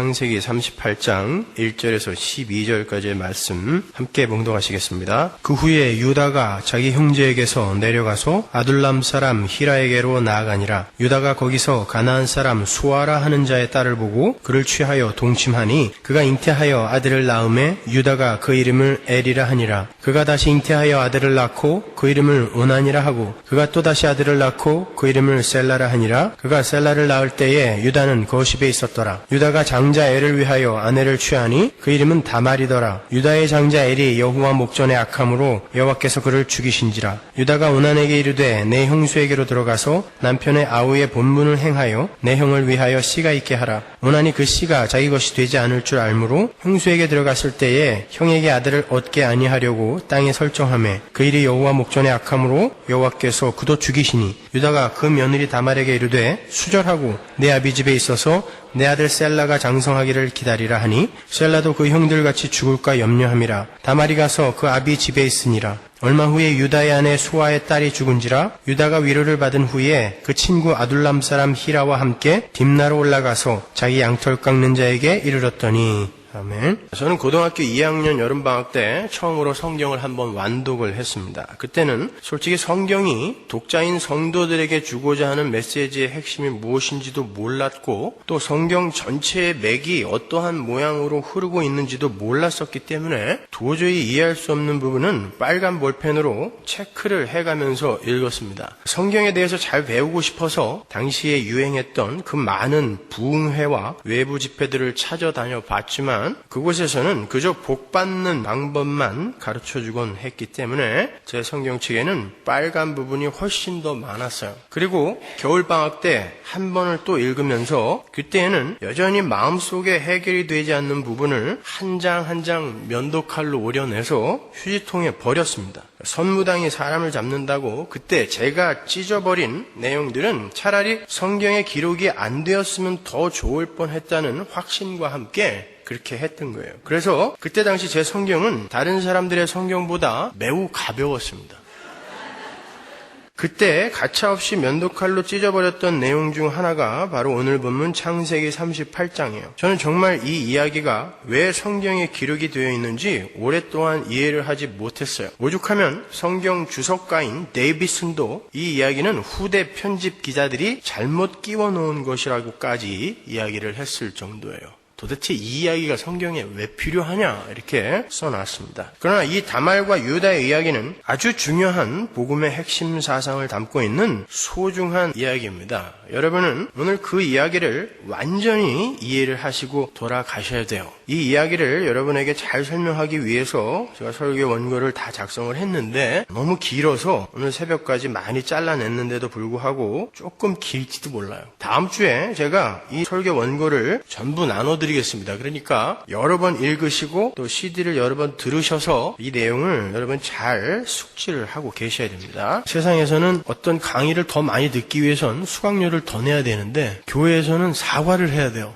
창세기 38장 1절에서 12절까지의 말씀 함께 봉독하시겠습니다. 그 후에 유다가 자기 형제에게서 내려가서 아둘람 사람 히라에게로 나아가니라. 유다가 거기서 가나안 사람 수아라 하는 자의 딸을 보고 그를 취하여 동침하니 그가 잉태하여 아들을 낳음에 유다가 그 이름을 엘이라 하니라. 그가 다시 잉태하여 아들을 낳고 그 이름을 오난이라 하고 그가 또 다시 아들을 낳고 그 이름을 셀라라 하니라. 그가 셀라를 낳을 때에 유다는 거십에 있었더라. 유다가 장자 엘을 위하여 아내를 취하니 그 이름은 다말이더라. 유다의 장자 엘이 여호와 목전에 악함으로 여호와께서 그를 죽이신지라. 유다가 오난에게 이르되 내 형수에게로 들어가서 남편의 아우의 본분을 행하여 내 형을 위하여 씨가 있게 하라. 오난이 그 씨가 자기 것이 되지 않을 줄 알므로 형수에게 들어갔을 때에 형에게 아들을 얻게 아니하려고 땅에 설정하매 그 일이 여호와 목전에 악함으로 여호와께서 그도 죽이시니 유다가 그 며느리 다말에게 이르되 수절하고 내 아비 집에 있어서 내 아들 셀라가 장성하기를 기다리라 하니 셀라도 그 형들같이 죽을까 염려함이라. 다말이 가서 그 아비 집에 있으니라. 얼마 후에 유다의 아내 수아의 딸이 죽은지라. 유다가 위로를 받은 후에 그 친구 아둘람 사람 히라와 함께 딥나로 올라가서 자기 양털 깎는 자에게 이르렀더니 아멘. 저는 고등학교 2학년 여름방학 때 처음으로 성경을 한번 완독을 했습니다. 그때는 솔직히 성경이 독자인 성도들에게 주고자 하는 메시지의 핵심이 무엇인지도 몰랐고 또 성경 전체의 맥이 어떠한 모양으로 흐르고 있는지도 몰랐었기 때문에 도저히 이해할 수 없는 부분은 빨간 볼펜으로 체크를 해가면서 읽었습니다. 성경에 대해서 잘 배우고 싶어서 당시에 유행했던 그 많은 부흥회와 외부 집회들을 찾아다녀 봤지만 그곳에서는 그저 복받는 방법만 가르쳐주곤 했기 때문에 제 성경책에는 빨간 부분이 훨씬 더 많았어요. 그리고 겨울방학 때 한 번을 또 읽으면서 그때에는 여전히 마음속에 해결이 되지 않는 부분을 한 장 한 장 면도칼로 오려내서 휴지통에 버렸습니다. 선무당이 사람을 잡는다고 그때 제가 찢어버린 내용들은 차라리 성경에 기록이 안 되었으면 더 좋을 뻔했다는 확신과 함께 그렇게 했던 거예요. 그래서 그때 당시 제 성경은 다른 사람들의 성경보다 매우 가벼웠습니다. 그때 가차없이 면도칼로 찢어버렸던 내용 중 하나가 바로 오늘 본문 창세기 38장이에요. 저는 정말 이 이야기가 왜 성경에 기록이 되어 있는지 오랫동안 이해를 하지 못했어요. 오죽하면 성경 주석가인 데이비슨도 이 이야기는 후대 편집 기자들이 잘못 끼워 놓은 것이라고까지 이야기를 했을 정도예요. 도대체 이 이야기가 성경에 왜 필요하냐 이렇게 써놨습니다. 그러나 이 다말과 유다의 이야기는 아주 중요한 복음의 핵심 사상을 담고 있는 소중한 이야기입니다. 여러분은 오늘 그 이야기를 완전히 이해를 하시고 돌아가셔야 돼요. 이 이야기를 여러분에게 잘 설명하기 위해서 제가 설교 원고를 다 작성을 했는데 너무 길어서 오늘 새벽까지 많이 잘라냈는데도 불구하고 조금 길지도 몰라요. 다음 주에 제가 이 설교 원고를 전부 나눠드리겠습니다. 그러니까 여러 번 읽으시고 또 CD를 여러 번 들으셔서 이 내용을 여러분 잘 숙지를 하고 계셔야 됩니다. 세상에서는 어떤 강의를 더 많이 듣기 위해선 수강료를 더 내야 되는데 교회에서는 사과를 해야 돼요.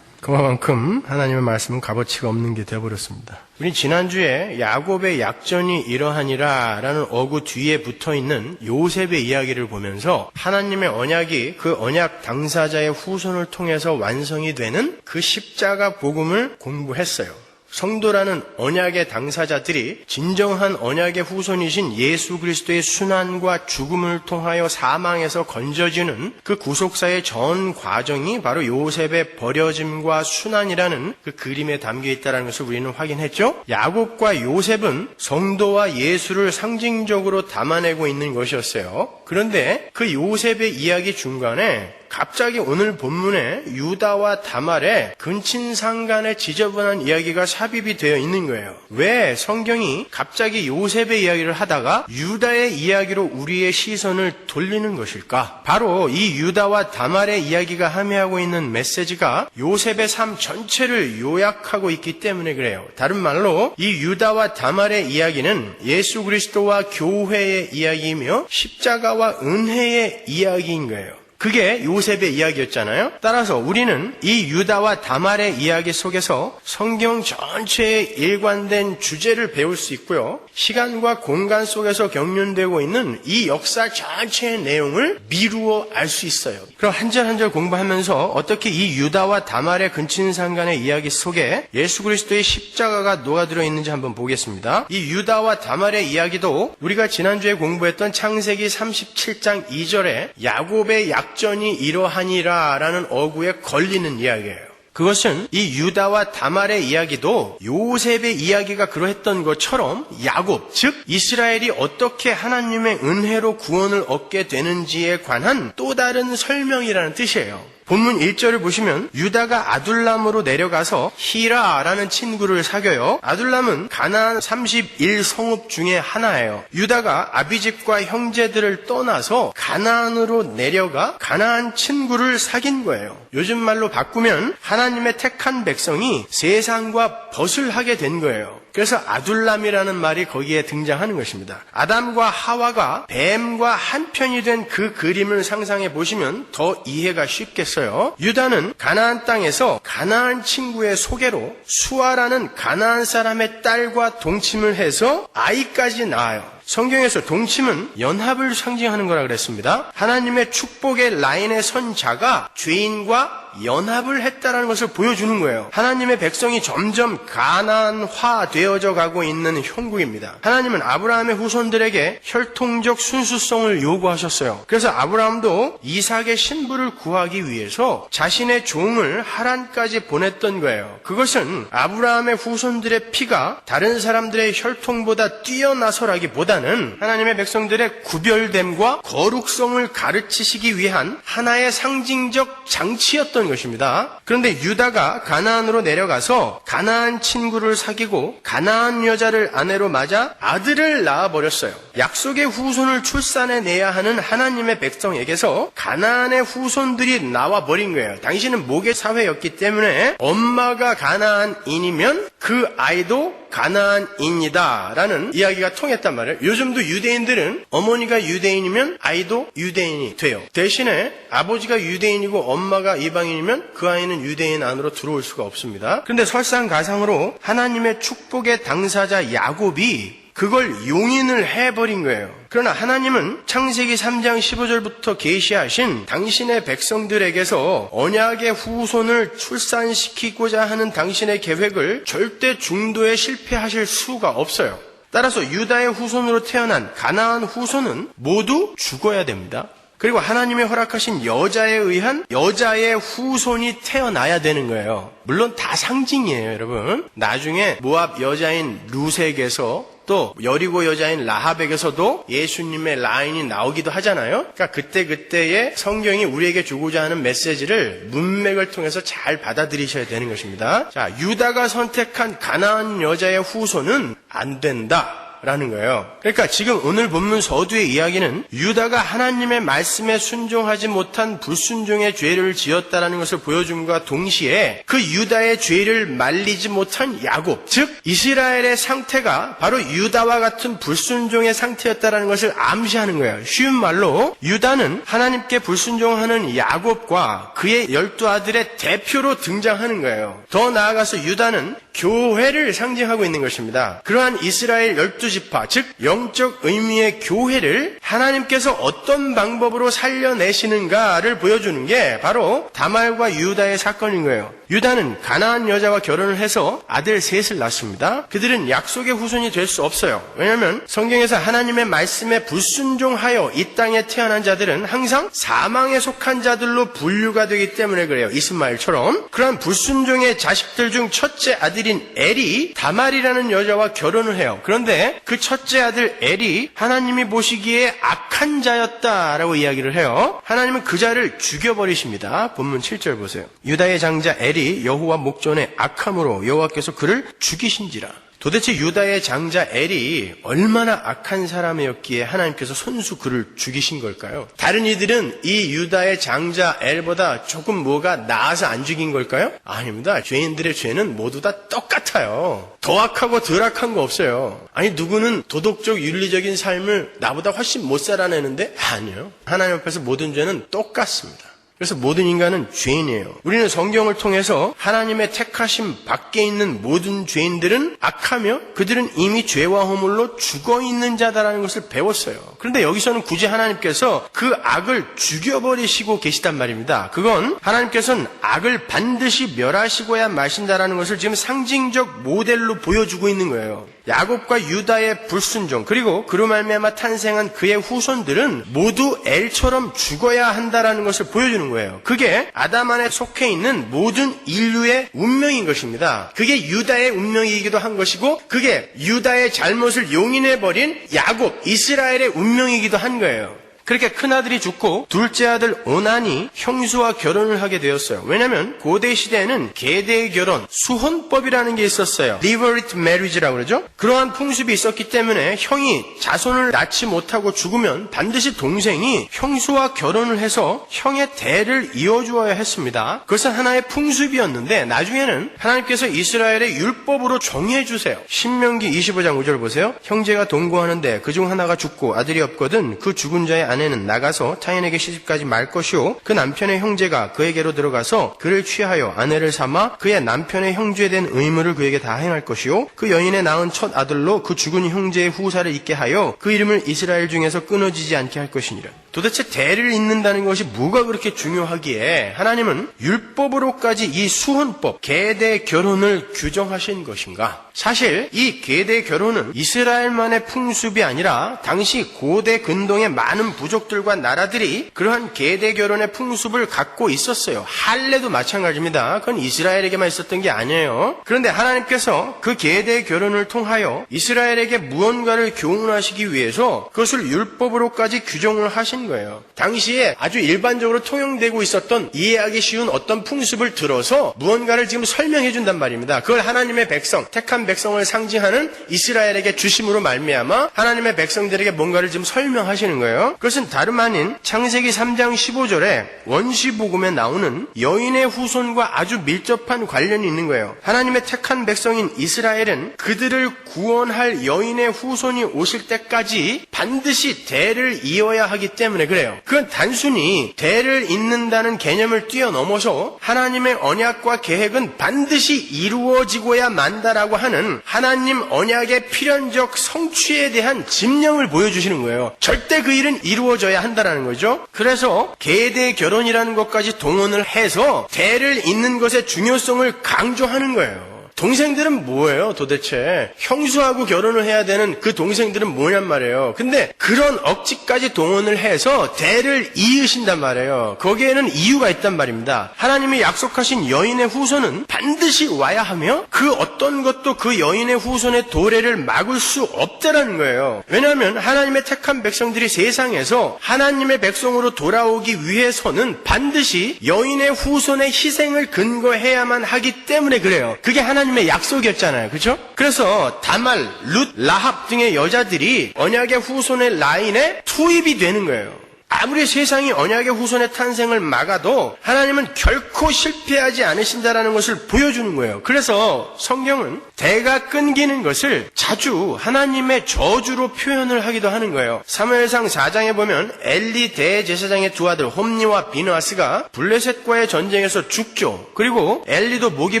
그만큼 하나님의 말씀은 값어치가 없는 게 되어버렸습니다. 우리 지난주에 야곱의 약전이 이러하니라 라는 어구 뒤에 붙어있는 요셉의 이야기를 보면서 하나님의 언약이 그 언약 당사자의 후손을 통해서 완성이 되는 그 십자가 복음을 공부했어요. 성도라는 언약의 당사자들이 진정한 언약의 후손이신 예수 그리스도의 순환과 죽음을 통하여 사망에서 건져지는 그 구속사의 전 과정이 바로 요셉의 버려짐과 순환이라는 그 그림에 담겨 있다는 것을 우리는 확인했죠. 야곱과 요셉은 성도와 예수를 상징적으로 담아내고 있는 것이었어요. 그런데 그 요셉의 이야기 중간에 갑자기 오늘 본문에 유다와 다말의 근친상간의 지저분한 이야기가 삽입이 되어 있는 거예요. 왜 성경이 갑자기 요셉의 이야기를 하다가 유다의 이야기로 우리의 시선을 돌리는 것일까? 바로 이 유다와 다말의 이야기가 함의하고 있는 메시지가 요셉의 삶 전체를 요약하고 있기 때문에 그래요. 다른 말로 이 유다와 다말의 이야기는 예수 그리스도와 교회의 이야기이며 십자가와 은혜의 이야기인 거예요. 그게 요셉의 이야기였잖아요. 따라서 우리는 이 유다와 다말의 이야기 속에서 성경 전체의 일관된 주제를 배울 수 있고요. 시간과 공간 속에서 경륜되고 있는 이 역사 전체의 내용을 미루어 알 수 있어요. 그럼 한 절 한 절 공부하면서 어떻게 이 유다와 다말의 근친상간의 이야기 속에 예수 그리스도의 십자가가 녹아들어 있는지 한번 보겠습니다. 이 유다와 다말의 이야기도 우리가 지난주에 공부했던 창세기 37장 2절에 야곱의 약전이 이러하니라 라는 어구에 걸리는 이야기예요. 그것은 이 유다와 다말의 이야기도 요셉의 이야기가 그러했던 것처럼 야곱, 즉 이스라엘이 어떻게 하나님의 은혜로 구원을 얻게 되는지에 관한 또 다른 설명이라는 뜻이에요. 본문 1절을 보시면 유다가 아둘람으로 내려가서 히라라는 친구를 사귀어요. 아둘람은 가나안 31성읍 중에 하나예요. 유다가 아비집과 형제들을 떠나서 가나안으로 내려가 가나안 친구를 사귄 거예요. 요즘 말로 바꾸면 하나님의 택한 백성이 세상과 벗을 하게 된 거예요. 그래서 아둘람이라는 말이 거기에 등장하는 것입니다. 아담과 하와가 뱀과 한편이 된 그 그림을 상상해 보시면 더 이해가 쉽겠어요. 유다는 가나안 땅에서 가나안 친구의 소개로 수아라는 가나안 사람의 딸과 동침을 해서 아이까지 낳아요. 성경에서 동침은 연합을 상징하는 거라 그랬습니다. 하나님의 축복의 라인에 선 자가 죄인과 연합을 했다라는 것을 보여주는 거예요. 하나님의 백성이 점점 가나안화 되어져 가고 있는 형국입니다. 하나님은 아브라함의 후손들에게 혈통적 순수성을 요구하셨어요. 그래서 아브라함도 이삭의 신부를 구하기 위해서 자신의 종을 하란까지 보냈던 거예요. 그것은 아브라함의 후손들의 피가 다른 사람들의 혈통보다 뛰어나서라기보다는 하나님의 백성들의 구별됨과 거룩성을 가르치시기 위한 하나의 상징적 장치였던 것입니다. 그런데 유다가 가나안으로 내려가서 가나안 친구를 사귀고 가나안 여자를 아내로 맞아 아들을 낳아버렸어요. 약속의 후손을 출산해내야 하는 하나님의 백성에게서 가나안의 후손들이 나와버린 거예요. 당신은 모계 사회였기 때문에 엄마가 가나안인이면 그 아이도 가나안인이다 라는 이야기가 통했단 말이에요. 요즘도 유대인들은 어머니가 유대인이면 아이도 유대인이 돼요. 대신에 아버지가 유대인이고 엄마가 이방인이면 그 아이는 유대인 안으로 들어올 수가 없습니다. 그런데 설상가상으로 하나님의 축복의 당사자 야곱이 그걸 용인을 해버린 거예요. 그러나 하나님은 창세기 3장 15절부터 계시하신 당신의 백성들에게서 언약의 후손을 출산시키고자 하는 당신의 계획을 절대 중도에 실패하실 수가 없어요. 따라서 유다의 후손으로 태어난 가나안 후손은 모두 죽어야 됩니다. 그리고 하나님이 허락하신 여자에 의한 여자의 후손이 태어나야 되는 거예요. 물론 다 상징이에요, 여러분. 나중에 모압 여자인 룻에게서 또 여리고 여자인 라합에게서도 예수님의 라인이 나오기도 하잖아요. 그러니까 그때그때의 성경이 우리에게 주고자 하는 메시지를 문맥을 통해서 잘 받아들이셔야 되는 것입니다. 자, 유다가 선택한 가나안 여자의 후손은 안 된다 라는 거예요. 그러니까 지금 오늘 본문 서두의 이야기는 유다가 하나님의 말씀에 순종하지 못한 불순종의 죄를 지었다라는 것을 보여줌과 동시에 그 유다의 죄를 말리지 못한 야곱, 즉 이스라엘의 상태가 바로 유다와 같은 불순종의 상태였다라는 것을 암시하는 거예요. 쉬운 말로 유다는 하나님께 불순종하는 야곱과 그의 12아들의 대표로 등장하는 거예요. 더 나아가서 유다는 교회를 상징하고 있는 것입니다. 그러한 이스라엘 12지파, 즉 영적 의미의 교회를 하나님께서 어떤 방법으로 살려내시는가를 보여주는 게 바로 다말과 유다의 사건인 거예요. 유다는 가나안 여자와 결혼을 해서 아들 셋을 낳습니다. 그들은 약속의 후손이 될 수 없어요. 왜냐하면 성경에서 하나님의 말씀에 불순종하여 이 땅에 태어난 자들은 항상 사망에 속한 자들로 분류가 되기 때문에 그래요. 이스마엘처럼. 그러한 불순종의 자식들 중 첫째 아들인 엘이 다말이라는 여자와 결혼을 해요. 그런데 그 첫째 아들 엘이 하나님이 보시기에 악한 자였다라고 이야기를 해요. 하나님은 그 자를 죽여버리십니다. 본문 7절 보세요. 유다의 장자 엘이 여호와 목전에 악함으로 여호와께서 그를 죽이신지라. 도대체 유다의 장자 엘이 얼마나 악한 사람이었기에 하나님께서 손수 그를 죽이신 걸까요? 다른 이들은 이 유다의 장자 엘보다 조금 뭐가 나아서 안 죽인 걸까요? 아닙니다. 죄인들의 죄는 모두 다 똑같아요. 더 악하고 덜 악한 거 없어요. 아니 누구는 도덕적 윤리적인 삶을 나보다 훨씬 못 살아내는데? 아니요. 하나님 앞에서 모든 죄는 똑같습니다. 그래서 모든 인간은 죄인이에요. 우리는 성경을 통해서 하나님의 택하심 밖에 있는 모든 죄인들은 악하며 그들은 이미 죄와 허물로 죽어있는 자다라는 것을 배웠어요. 그런데 여기서는 굳이 하나님께서 그 악을 죽여버리시고 계시단 말입니다. 그건 하나님께서는 악을 반드시 멸하시고야 마신다라는 것을 지금 상징적 모델로 보여주고 있는 거예요. 야곱과 유다의 불순종 그리고 그로 말미암아 탄생한 그의 후손들은 모두 엘처럼 죽어야 한다라는 것을 보여주는 거예요. 그게 아담 안에 속해 있는 모든 인류의 운명인 것입니다. 그게 유다의 운명이기도 한 것이고 그게 유다의 잘못을 용인해버린 야곱, 이스라엘의 운명이기도 한 거예요. 그렇게 큰아들이 죽고 둘째 아들 오난이 형수와 결혼을 하게 되었어요. 왜냐하면 고대 시대에는 계대 결혼, 수혼법이라는 게 있었어요. Levirate marriage라고 그러죠. 그러한 풍습이 있었기 때문에 형이 자손을 낳지 못하고 죽으면 반드시 동생이 형수와 결혼을 해서 형의 대를 이어주어야 했습니다. 그것은 하나의 풍습이었는데 나중에는 하나님께서 이스라엘의 율법으로 정해주세요. 신명기 25장 5절 보세요. 형제가 동거하는데 그중 하나가 죽고 아들이 없거든 그 죽은 자의 아내는 나가서 타인에게 시집가지 말 것이요 그 남편의 형제가 그에게로 들어가서 그를 취하여 아내를 삼아 그의 남편의 형제에 된 의무를 그에게 다 행할 것이요 그 여인의 낳은 첫 아들로 그 죽은 형제의 후사를 잇게 하여 그 이름을 이스라엘 중에서 끊어지지 않게 할 것이니라. 도대체 대를 잇는다는 것이 뭐가 그렇게 중요하기에 하나님은 율법으로까지 이 수혼법, 계대 결혼을 규정하신 것인가? 사실 이 계대 결혼은 이스라엘만의 풍습이 아니라 당시 고대 근동의 많은 부족들과 나라들이 그러한 계대 결혼의 풍습을 갖고 있었어요. 할례도 마찬가지입니다. 그건 이스라엘에게만 있었던 게 아니에요. 그런데 하나님께서 그 계대 결혼을 통하여 이스라엘에게 무언가를 교훈하시기 위해서 그것을 율법으로까지 규정을 하신 거예요. 당시에 아주 일반적으로 통용되고 있었던 이해하기 쉬운 어떤 풍습을 들어서 무언가를 지금 설명해 준단 말입니다. 그걸 하나님의 백성, 택한 백성을 상징하는 이스라엘에게 주심으로 말미암아 하나님의 백성들에게 뭔가를 지금 설명하시는 거예요. 그것은 다름 아닌 창세기 3장 15절에 원시복음에 나오는 여인의 후손과 아주 밀접한 관련이 있는 거예요. 하나님의 택한 백성인 이스라엘은 그들을 구원할 여인의 후손이 오실 때까지 반드시 대를 이어야 하기 때문에 그래요. 그건 단순히 대를 잇는다는 개념을 뛰어넘어서 하나님의 언약과 계획은 반드시 이루어지고야 만다라고 하는 하나님 언약의 필연적 성취에 대한 집념을 보여주시는 거예요. 절대 그 일은 이루어져야 한다라는 거죠. 그래서 계대 결혼이라는 것까지 동원을 해서 대를 잇는 것의 중요성을 강조하는 거예요. 동생들은 뭐예요 도대체? 형수하고 결혼을 해야 되는 그 동생들은 뭐냔 말이에요. 근데 그런 억지까지 동원을 해서 대를 이으신단 말이에요. 거기에는 이유가 있단 말입니다. 하나님이 약속하신 여인의 후손은 반드시 와야 하며 그 어떤 것도 그 여인의 후손의 도래를 막을 수 없다라는 거예요. 왜냐하면 하나님의 택한 백성들이 세상에서 하나님의 백성으로 돌아오기 위해서는 반드시 여인의 후손의 희생을 근거해야만 하기 때문에 그래요. 그게 하나님의 약속이었잖아요. 그렇죠? 그래서 다말, 룻, 라합 등의 여자들이 언약의 후손의 라인에 투입이 되는 거예요. 아무리 세상이 언약의 후손의 탄생을 막아도 하나님은 결코 실패하지 않으신다라는 것을 보여주는 거예요. 그래서 성경은 대가 끊기는 것을 자주 하나님의 저주로 표현을 하기도 하는 거예요. 사무엘상 4장에 보면 엘리 대제사장의 두 아들 홈니와 비느하스가 블레셋과의 전쟁에서 죽죠. 그리고 엘리도 목이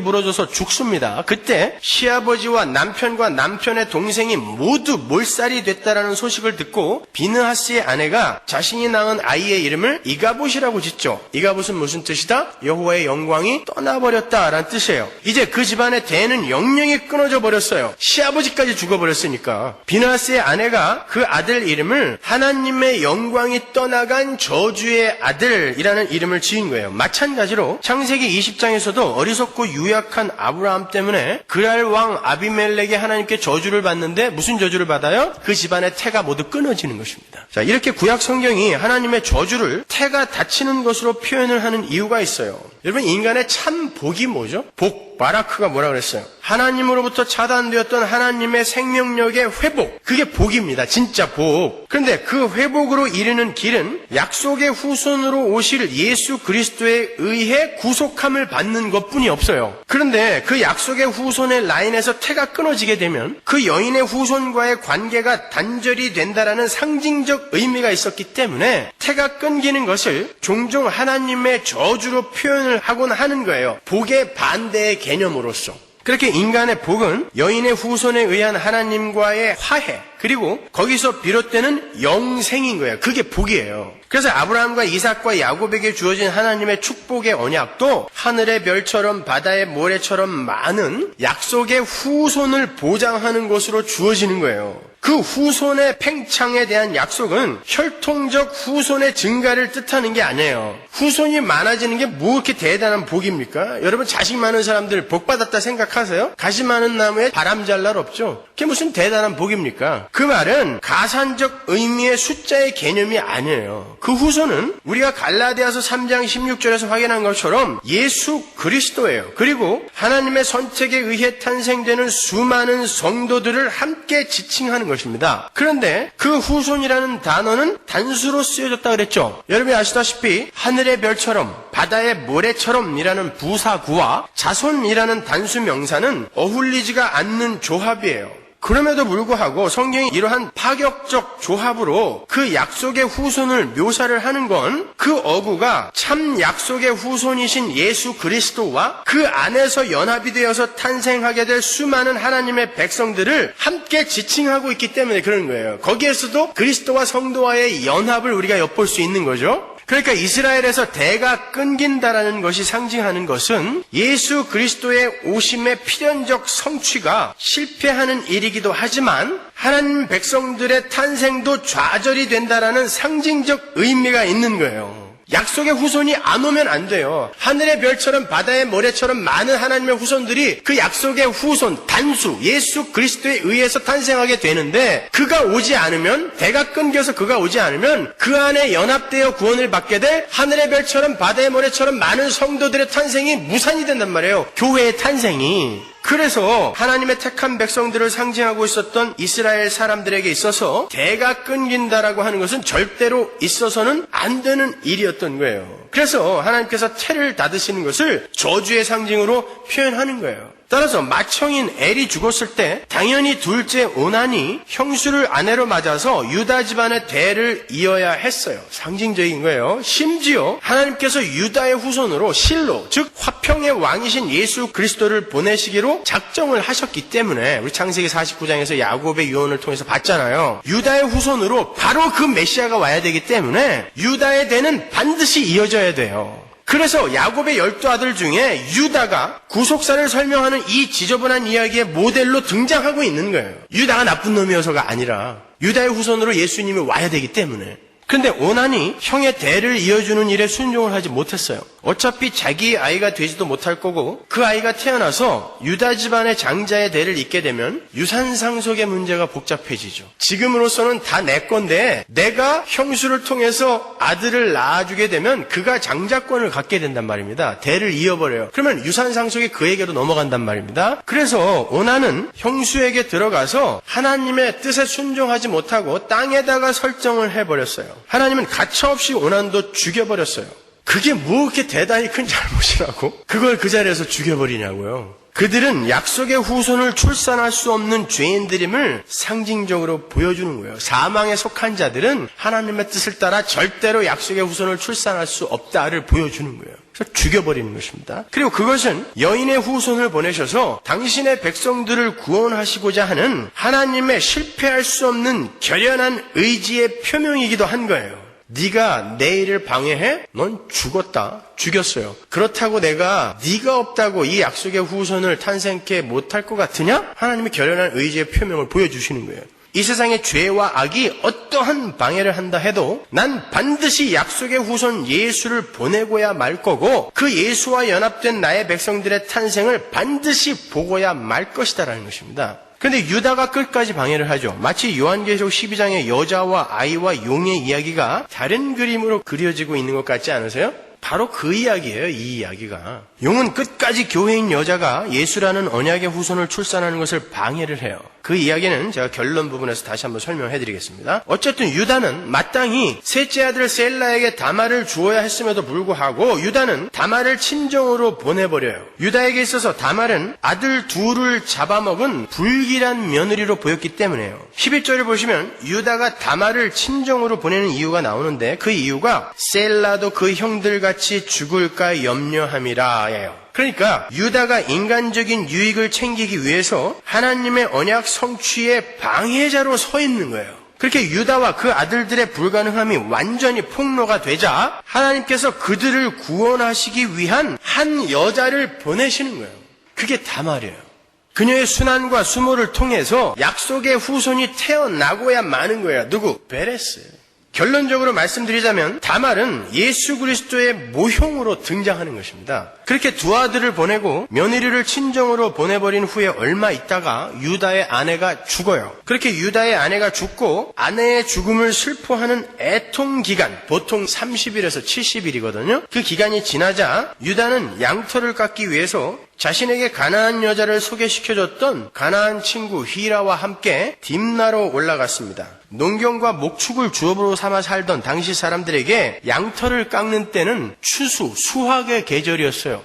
부러져서 죽습니다. 그때 시아버지와 남편의 동생이 모두 몰살이 됐다라는 소식을 듣고 비느하스의 아내가 자신이 낳은 아이의 이름을 이가봇이라고 짓죠. 이가봇은 무슨 뜻이다? 여호와의 영광이 떠나버렸다라는 뜻이에요. 이제 그 집안의 대는 영영이 끊어져 버렸어요. 시아버지까지 죽어버렸으니까. 비느하스의 아내가 그 아들 이름을 하나님의 영광이 떠나간 저주의 아들이라는 이름을 지은 거예요. 마찬가지로 창세기 20장에서도 어리석고 유약한 아브라함 때문에 그랄 왕 아비멜렉이 하나님께 저주를 받는데 무슨 저주를 받아요? 그 집안의 태가 모두 끊어지는 것입니다. 자, 이렇게 구약 성경이 하나님의 저주를 태가 닫히는 것으로 표현을 하는 이유가 있어요. 여러분, 인간의 참 복이 뭐죠? 복. 바라크가 뭐라 그랬어요? 하나님으로부터 차단되었던 하나님의 생명력의 회복. 그게 복입니다. 진짜 복. 그런데 그 회복으로 이르는 길은 약속의 후손으로 오실 예수 그리스도에 의해 구속함을 받는 것뿐이 없어요. 그런데 그 약속의 후손의 라인에서 태가 끊어지게 되면 그 여인의 후손과의 관계가 단절이 된다라는 상징적 의미가 있었기 때문에 태가 끊기는 것을 종종 하나님의 저주로 표현을 하곤 하는 거예요. 복의 반대의 개념으로서. 그렇게 인간의 복은 여인의 후손에 의한 하나님과의 화해, 그리고 거기서 비롯되는 영생인 거예요. 그게 복이에요. 그래서 아브라함과 이삭과 야곱에게 주어진 하나님의 축복의 언약도 하늘의 별처럼 바다의 모래처럼 많은 약속의 후손을 보장하는 것으로 주어지는 거예요. 그 후손의 팽창에 대한 약속은 혈통적 후손의 증가를 뜻하는 게 아니에요. 후손이 많아지는 게 뭐 그렇게 대단한 복입니까? 여러분 자식 많은 사람들 복 받았다 생각하세요? 가시 많은 나무에 바람 잘 날 없죠? 그게 무슨 대단한 복입니까? 그 말은 가산적 의미의 숫자의 개념이 아니에요. 그 후손은 우리가 갈라디아서 3장 16절에서 확인한 것처럼 예수 그리스도예요. 그리고 하나님의 선택에 의해 탄생되는 수많은 성도들을 함께 지칭하는 것입니다. 그런데 그 후손이라는 단어는 단수로 쓰여졌다 그랬죠. 여러분이 아시다시피 하늘의 별처럼 바다의 모래처럼이라는 부사구와 자손이라는 단수 명사는 어울리지가 않는 조합이에요. 그럼에도 불구하고 성경이 이러한 파격적 조합으로 그 약속의 후손을 묘사를 하는 건 그 어구가 참 약속의 후손이신 예수 그리스도와 그 안에서 연합이 되어서 탄생하게 될 수많은 하나님의 백성들을 함께 지칭하고 있기 때문에 그런 거예요. 거기에서도 그리스도와 성도와의 연합을 우리가 엿볼 수 있는 거죠. 그러니까 이스라엘에서 대가 끊긴다라는 것이 상징하는 것은 예수 그리스도의 오심의 필연적 성취가 실패하는 일이기도 하지만 하나님 백성들의 탄생도 좌절이 된다라는 상징적 의미가 있는 거예요. 약속의 후손이 안 오면 안 돼요. 하늘의 별처럼 바다의 모래처럼 많은 하나님의 후손들이 그 약속의 후손, 단수, 예수 그리스도에 의해서 탄생하게 되는데 그가 오지 않으면, 대가 끊겨서 그가 오지 않으면 그 안에 연합되어 구원을 받게 될 하늘의 별처럼 바다의 모래처럼 많은 성도들의 탄생이 무산이 된단 말이에요. 교회의 탄생이. 그래서 하나님의 택한 백성들을 상징하고 있었던 이스라엘 사람들에게 있어서 대가 끊긴다라고 하는 것은 절대로 있어서는 안 되는 일이었던 거예요. 그래서 하나님께서 태를 닫으시는 것을 저주의 상징으로 표현하는 거예요. 따라서 맏형인 엘이 죽었을 때 당연히 둘째 오난이 형수를 아내로 맞아서 유다 집안의 대를 이어야 했어요. 상징적인 거예요. 심지어 하나님께서 유다의 후손으로 실로, 즉 화평의 왕이신 예수 그리스도를 보내시기로 작정을 하셨기 때문에 우리 창세기 49장에서 야곱의 유언을 통해서 봤잖아요. 유다의 후손으로 바로 그 메시아가 와야 되기 때문에 유다의 대는 반드시 이어져야 돼요. 그래서 야곱의 12아들 중에 유다가 구속사를 설명하는 이 지저분한 이야기의 모델로 등장하고 있는 거예요. 유다가 나쁜 놈이어서가 아니라 유다의 후손으로 예수님이 와야 되기 때문에. 그런데 오난이 형의 대를 이어주는 일에 순종을 하지 못했어요. 어차피 자기 아이가 되지도 못할 거고 그 아이가 태어나서 유다 집안의 장자의 대를 잇게 되면 유산상속의 문제가 복잡해지죠. 지금으로서는 다 내 건데 내가 형수를 통해서 아들을 낳아주게 되면 그가 장자권을 갖게 된단 말입니다. 대를 이어버려요. 그러면 유산상속이 그에게로 넘어간단 말입니다. 그래서 오난은 형수에게 들어가서 하나님의 뜻에 순종하지 못하고 땅에다가 설정을 해버렸어요. 하나님은 가차없이 오난도 죽여버렸어요. 그게 뭐 그렇게 대단히 큰 잘못이라고 그걸 그 자리에서 죽여버리냐고요. 그들은 약속의 후손을 출산할 수 없는 죄인들임을 상징적으로 보여주는 거예요. 사망에 속한 자들은 하나님의 뜻을 따라 절대로 약속의 후손을 출산할 수 없다를 보여주는 거예요. 그래서 죽여버리는 것입니다. 그리고 그것은 여인의 후손을 보내셔서 당신의 백성들을 구원하시고자 하는 하나님의 실패할 수 없는 결연한 의지의 표명이기도 한 거예요. 네가 내 일을 방해해? 넌 죽었다. 죽였어요. 그렇다고 내가 네가 없다고 이 약속의 후손을 탄생케 못할 것 같으냐? 하나님의 결연한 의지의 표명을 보여주시는 거예요. 이 세상의 죄와 악이 어떠한 방해를 한다 해도 난 반드시 약속의 후손 예수를 보내고야 말 거고 그 예수와 연합된 나의 백성들의 탄생을 반드시 보고야 말 것이다라는 것입니다. 그런데 유다가 끝까지 방해를 하죠. 마치 요한계시록 12장의 여자와 아이와 용의 이야기가 다른 그림으로 그려지고 있는 것 같지 않으세요? 바로 그 이야기예요, 이 이야기가. 용은 끝까지 교회인 여자가 예수라는 언약의 후손을 출산하는 것을 방해를 해요. 그 이야기는 제가 결론 부분에서 다시 한번 설명해 드리겠습니다. 어쨌든 유다는 마땅히 셋째 아들 셀라에게 다말을 주어야 했음에도 불구하고 유다는 다말을 친정으로 보내버려요. 유다에게 있어서 다말은 아들 둘을 잡아먹은 불길한 며느리로 보였기 때문에요. 11절을 보시면 유다가 다말을 친정으로 보내는 이유가 나오는데 그 이유가 셀라도 그 형들같이 죽을까 염려함이라예요. 그러니까 유다가 인간적인 유익을 챙기기 위해서 하나님의 언약 성취의 방해자로 서 있는 거예요. 그렇게 유다와 그 아들들의 불가능함이 완전히 폭로가 되자 하나님께서 그들을 구원하시기 위한 한 여자를 보내시는 거예요. 그게 다말이에요. 그녀의 순환과 수모를 통해서 약속의 후손이 태어나고야 마는 거예요. 누구? 베레스. 결론적으로 말씀드리자면 다말은 예수 그리스도의 모형으로 등장하는 것입니다. 그렇게 두 아들을 보내고 며느리를 친정으로 보내버린 후에 얼마 있다가 유다의 아내가 죽어요. 그렇게 유다의 아내가 죽고 아내의 죽음을 슬퍼하는 애통기간, 보통 30일에서 70일이거든요. 그 기간이 지나자 유다는 양털을 깎기 위해서 자신에게 가나안 여자를 소개시켜줬던 가나안 친구 히라와 함께 딥나로 올라갔습니다. 농경과 목축을 주업으로 삼아 살던 당시 사람들에게 양털을 깎는 때는 추수, 수확의 계절이었어요.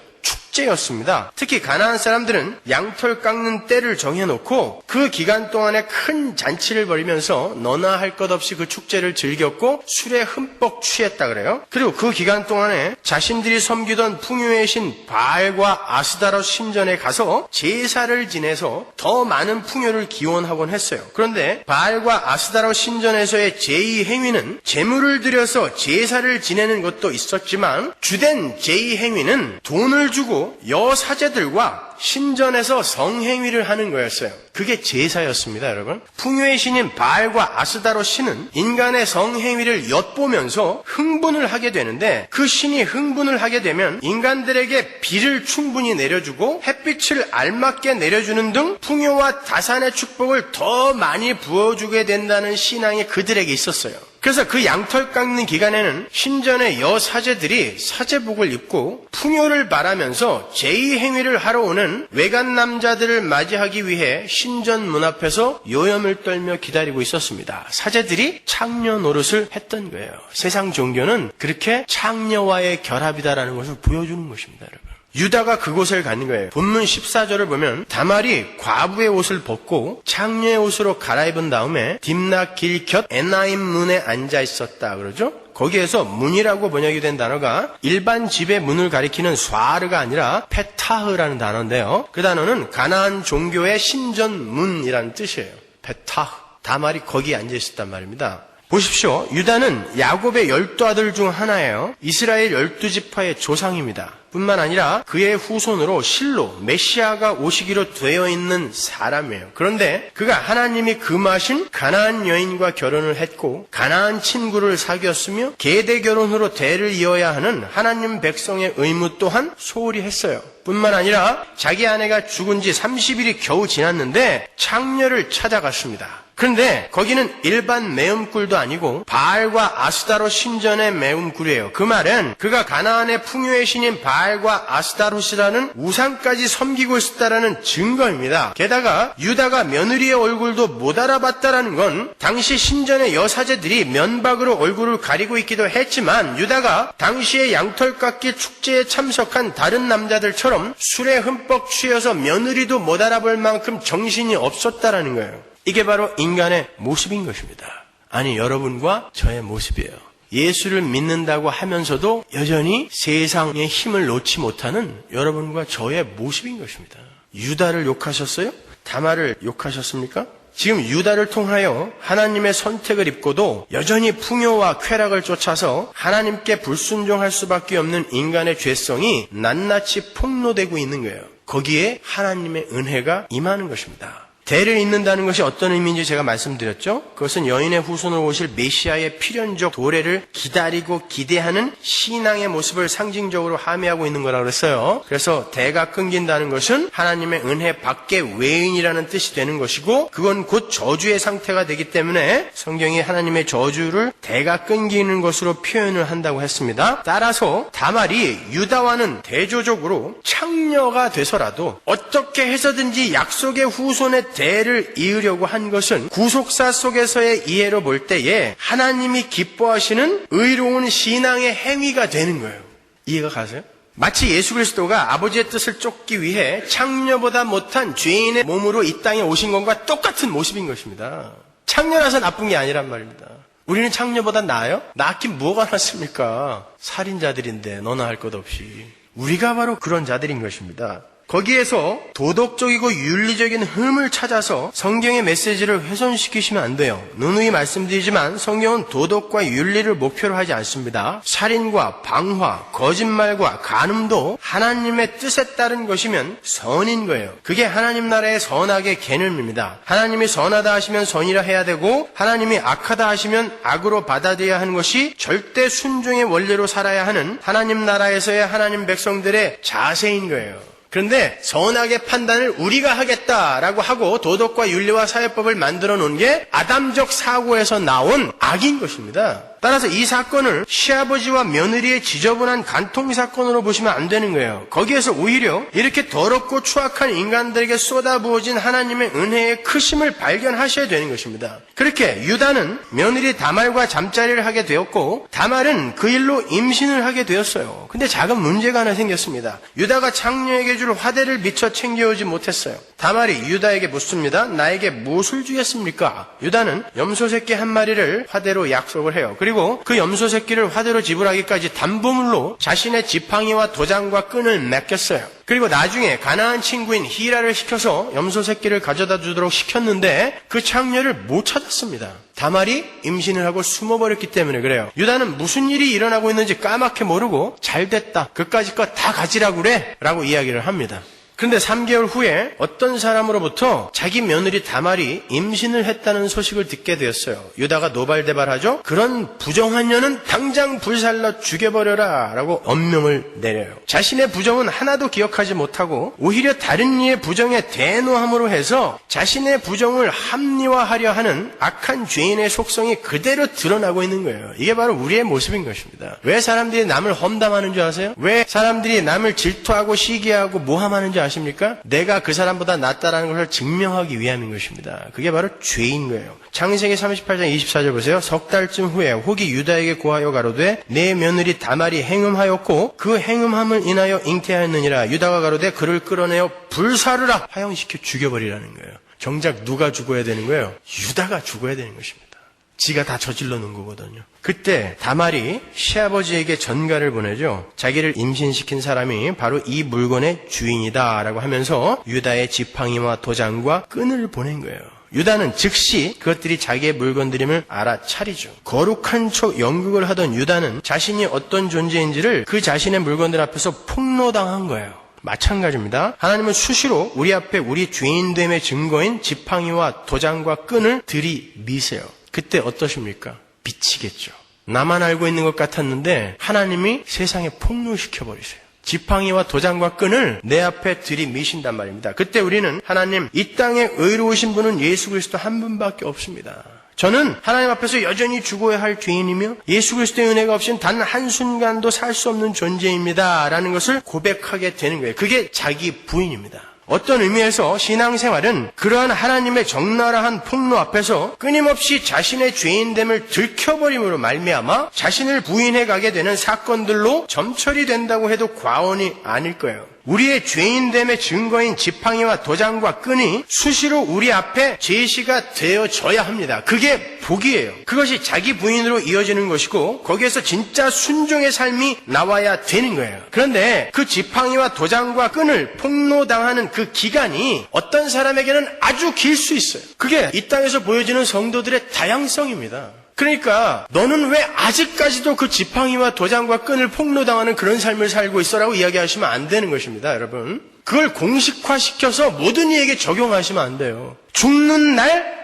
축제였습니다. 특히 가나안 사람들은 양털 깎는 때를 정해놓고 그 기간 동안에 큰 잔치를 벌이면서 너나 할 것 없이 그 축제를 즐겼고 술에 흠뻑 취했다 그래요. 그리고 그 기간 동안에 자신들이 섬기던 풍요의 신 바알과 아스다롯 신전에 가서 제사를 지내서 더 많은 풍요를 기원하곤 했어요. 그런데 바알과 아스다롯 신전에서의 제2행위는 제물을 들여서 제사를 지내는 것도 있었지만 주된 제2행위는 돈을 주고 여사제들과 신전에서 성행위를 하는 거였어요. 그게 제사였습니다, 여러분. 풍요의 신인 바알과 아스다롯 신은 인간의 성행위를 엿보면서 흥분을 하게 되는데 그 신이 흥분을 하게 되면 인간들에게 비를 충분히 내려주고 햇빛을 알맞게 내려주는 등 풍요와 다산의 축복을 더 많이 부어주게 된다는 신앙이 그들에게 있었어요. 그래서 그 양털 깎는 기간에는 신전의 여사제들이 사제복을 입고 풍요를 바라면서 제2행위를 하러 오는 외간 남자들을 맞이하기 위해 신전 문 앞에서 요염을 떨며 기다리고 있었습니다. 사제들이 창녀 노릇을 했던 거예요. 세상 종교는 그렇게 창녀와의 결합이다라는 것을 보여주는 것입니다, 여러분. 유다가 그곳을 가는 거예요. 본문 14절을 보면 다말이 과부의 옷을 벗고 창녀의 옷으로 갈아입은 다음에 딥나 길 곁 에나임 문에 앉아 있었다 그러죠. 거기에서 문이라고 번역이 된 단어가 일반 집의 문을 가리키는 쏴르가 아니라 페타흐라는 단어인데요. 그 단어는 가나안 종교의 신전문이라는 뜻이에요. 페타흐. 다말이 거기에 앉아 있었단 말입니다. 보십시오. 유다는 야곱의 12아들 중 하나예요. 이스라엘 12지파의 조상입니다. 뿐만 아니라 그의 후손으로 실로 메시아가 오시기로 되어 있는 사람이에요. 그런데 그가 하나님이 금하신 가나안 여인과 결혼을 했고 가나안 친구를 사귀었으며 계대 결혼으로 대를 이어야 하는 하나님 백성의 의무 또한 소홀히 했어요. 뿐만 아니라 자기 아내가 죽은 지 30일이 겨우 지났는데 창녀를 찾아갔습니다. 그런데 거기는 일반 매음굴도 아니고 바알과 아스다롯 신전의 매음굴이에요. 그 말은 그가 가나안의 풍요의 신인 바알과 아스다롯이라는 우상까지 섬기고 있었다라는 증거입니다. 게다가 유다가 며느리의 얼굴도 못 알아봤다라는 건 당시 신전의 여사제들이 면박으로 얼굴을 가리고 있기도 했지만 유다가 당시의 양털 깎기 축제에 참석한 다른 남자들처럼 술에 흠뻑 취해서 며느리도 못 알아볼 만큼 정신이 없었다라는 거예요. 이게 바로 인간의 모습인 것입니다. 아니, 여러분과 저의 모습이에요. 예수를 믿는다고 하면서도 여전히 세상의 힘을 놓지 못하는 여러분과 저의 모습인 것입니다. 유다를 욕하셨어요? 다말을 욕하셨습니까? 지금 유다를 통하여 하나님의 선택을 입고도 여전히 풍요와 쾌락을 쫓아서 하나님께 불순종할 수밖에 없는 인간의 죄성이 낱낱이 폭로되고 있는 거예요. 거기에 하나님의 은혜가 임하는 것입니다. 대를 잇는다는 것이 어떤 의미인지 제가 말씀드렸죠. 그것은 여인의 후손으로 오실 메시아의 필연적 도래를 기다리고 기대하는 신앙의 모습을 상징적으로 함의하고 있는 거라고 그랬어요. 그래서 대가 끊긴다는 것은 하나님의 은혜 밖의 외인이라는 뜻이 되는 것이고, 그건 곧 저주의 상태가 되기 때문에 성경이 하나님의 저주를 대가 끊기는 것으로 표현을 한다고 했습니다. 따라서 다말이 유다와는 대조적으로 창녀가 돼서라도 어떻게 해서든지 약속의 후손의 대를 이으려고 한 것은 구속사 속에서의 이해로 볼 때에 하나님이 기뻐하시는 의로운 신앙의 행위가 되는 거예요. 이해가 가세요? 마치 예수 그리스도가 아버지의 뜻을 쫓기 위해 창녀보다 못한 죄인의 몸으로 이 땅에 오신 것과 똑같은 모습인 것입니다. 창녀라서 나쁜 게 아니란 말입니다. 우리는 창녀보다 나아요? 나긴 뭐가 낫습니까? 살인자들인데 너나 할 것 없이. 우리가 바로 그런 자들인 것입니다. 거기에서 도덕적이고 윤리적인 흠을 찾아서 성경의 메시지를 훼손시키시면 안 돼요. 누누이 말씀드리지만 성경은 도덕과 윤리를 목표로 하지 않습니다. 살인과 방화, 거짓말과 간음도 하나님의 뜻에 따른 것이면 선인 거예요. 그게 하나님 나라의 선악의 개념입니다. 하나님이 선하다 하시면 선이라 해야 되고, 하나님이 악하다 하시면 악으로 받아들여야 하는 것이 절대 순종의 원리로 살아야 하는 하나님 나라에서의 하나님 백성들의 자세인 거예요. 그런데 선악의 판단을 우리가 하겠다라고 하고 도덕과 윤리와 사회법을 만들어 놓은 게 아담적 사고에서 나온 악인 것입니다. 따라서 이 사건을 시아버지와 며느리의 지저분한 간통 사건으로 보시면 안 되는 거예요. 거기에서 오히려 이렇게 더럽고 추악한 인간들에게 쏟아부어진 하나님의 은혜의 크심을 발견하셔야 되는 것입니다. 그렇게 유다는 며느리 다말과 잠자리를 하게 되었고, 다말은 그 일로 임신을 하게 되었어요. 근데 작은 문제가 하나 생겼습니다. 유다가 창녀에게 줄 화대를 미처 챙겨오지 못했어요. 다말이 유다에게 묻습니다. 나에게 무엇을 주겠습니까? 유다는 염소 새끼 한 마리를 화대로 약속을 해요. 그리고 그 염소 새끼를 화대로 지불하기까지 담보물로 자신의 지팡이와 도장과 끈을 맡겼어요. 그리고 나중에 가나안 친구인 히라를 시켜서 염소 새끼를 가져다 주도록 시켰는데 그 창녀를 못 찾았습니다. 다말이 임신을 하고 숨어버렸기 때문에 그래요. 유다는 무슨 일이 일어나고 있는지 까맣게 모르고 잘됐다, 그까짓 거 다 가지라고 그래 라고 이야기를 합니다. 그런데 3개월 후에 어떤 사람으로부터 자기 며느리 다말이 임신을 했다는 소식을 듣게 되었어요. 유다가 노발대발하죠. 그런 부정한 년은 당장 불살라 죽여버려라 라고 엄명을 내려요. 자신의 부정은 하나도 기억하지 못하고 오히려 다른 이의 부정에 대노함으로 해서 자신의 부정을 합리화하려 하는 악한 죄인의 속성이 그대로 드러나고 있는 거예요. 이게 바로 우리의 모습인 것입니다. 왜 사람들이 남을 험담하는 줄 아세요? 왜 사람들이 남을 질투하고 시기하고 모함하는 줄 아십니까? 내가 그 사람보다 낫다라는 것을 증명하기 위함인 것입니다. 그게 바로 죄인 거예요. 창세기 38장 24절 보세요. 석 달쯤 후에 혹이 유다에게 고하여 가로되 내 며느리 다말이 행음하였고 그 행음함을 인하여 잉태하였느니라. 유다가 가로되 그를 끌어내어 불사르라 화형시켜 죽여버리라는 거예요. 정작 누가 죽어야 되는 거예요? 유다가 죽어야 되는 것입니다. 지가 다 저질러 놓은 거거든요. 그때 다말이 시아버지에게 전가를 보내죠. 자기를 임신시킨 사람이 바로 이 물건의 주인이다 라고 하면서 유다의 지팡이와 도장과 끈을 보낸 거예요. 유다는 즉시 그것들이 자기의 물건들임을 알아차리죠. 거룩한 척 연극을 하던 유다는 자신이 어떤 존재인지를 그 자신의 물건들 앞에서 폭로당한 거예요. 마찬가지입니다. 하나님은 수시로 우리 앞에 우리 죄인됨의 증거인 지팡이와 도장과 끈을 들이미세요. 그때 어떠십니까? 미치겠죠. 나만 알고 있는 것 같았는데 하나님이 세상에 폭로시켜버리세요. 지팡이와 도장과 끈을 내 앞에 들이미신단 말입니다. 그때 우리는 하나님, 이 땅에 의로우신 분은 예수 그리스도 한 분밖에 없습니다. 저는 하나님 앞에서 여전히 죽어야 할 죄인이며 예수 그리스도의 은혜가 없이는 단 한순간도 살 수 없는 존재입니다 라는 것을 고백하게 되는 거예요. 그게 자기 부인입니다. 어떤 의미에서 신앙생활은 그러한 하나님의 적나라한 폭로 앞에서 끊임없이 자신의 죄인됨을 들켜버림으로 말미암아 자신을 부인해 가게 되는 사건들로 점철이 된다고 해도 과언이 아닐 거예요. 우리의 죄인됨의 증거인 지팡이와 도장과 끈이 수시로 우리 앞에 제시가 되어져야 합니다. 그게 복이에요. 그것이 자기 부인으로 이어지는 것이고 거기에서 진짜 순종의 삶이 나와야 되는 거예요. 그런데 그 지팡이와 도장과 끈을 폭로당하는 그 기간이 어떤 사람에게는 아주 길 수 있어요. 그게 이 땅에서 보여지는 성도들의 다양성입니다. 그러니까 너는 왜 아직까지도 그 지팡이와 도장과 끈을 폭로당하는 그런 삶을 살고 있어라고 이야기하시면 안 되는 것입니다. 여러분, 그걸 공식화시켜서 모든 이에게 적용하시면 안 돼요. 죽는 날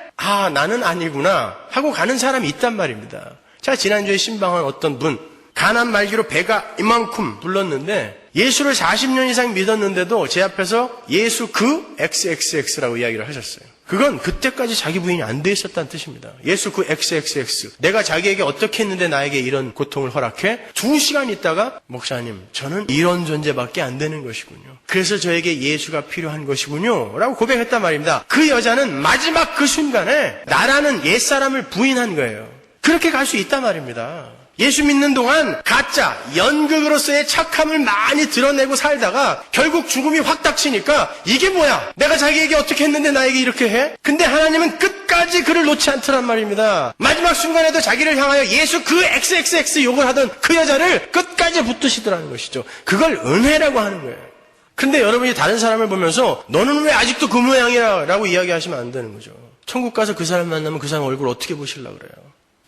나는 아니구나 하고 가는 사람이 있단 말입니다. 제가 지난주에 신방한 어떤 분, 가난 말기로 배가 이만큼 불렀는데 예수를 40년 이상 믿었는데도 제 앞에서 예수 그 XXX라고 이야기를 하셨어요. 그건 그때까지 자기 부인이 안 돼 있었다는 뜻입니다. 예수 그 XXX. 내가 자기에게 어떻게 했는데 나에게 이런 고통을 허락해? 2시간 있다가 목사님, 저는 이런 존재밖에 안 되는 것이군요. 그래서 저에게 예수가 필요한 것이군요. 라고 고백했단 말입니다. 그 여자는 마지막 그 순간에 나라는 옛사람을 부인한 거예요. 그렇게 갈 수 있단 말입니다. 예수 믿는 동안 가짜, 연극으로서의 착함을 많이 드러내고 살다가 결국 죽음이 확 닥치니까 이게 뭐야? 내가 자기에게 어떻게 했는데 나에게 이렇게 해? 근데 하나님은 끝까지 그를 놓지 않더란 말입니다. 마지막 순간에도 자기를 향하여 예수 그 XXX 욕을 하던 그 여자를 끝까지 붙드시더라는 것이죠. 그걸 은혜라고 하는 거예요. 근데 여러분이 다른 사람을 보면서 너는 왜 아직도 그 모양이야? 라고 이야기하시면 안 되는 거죠. 천국 가서 그 사람 만나면 그 사람 얼굴 어떻게 보시려고 그래요?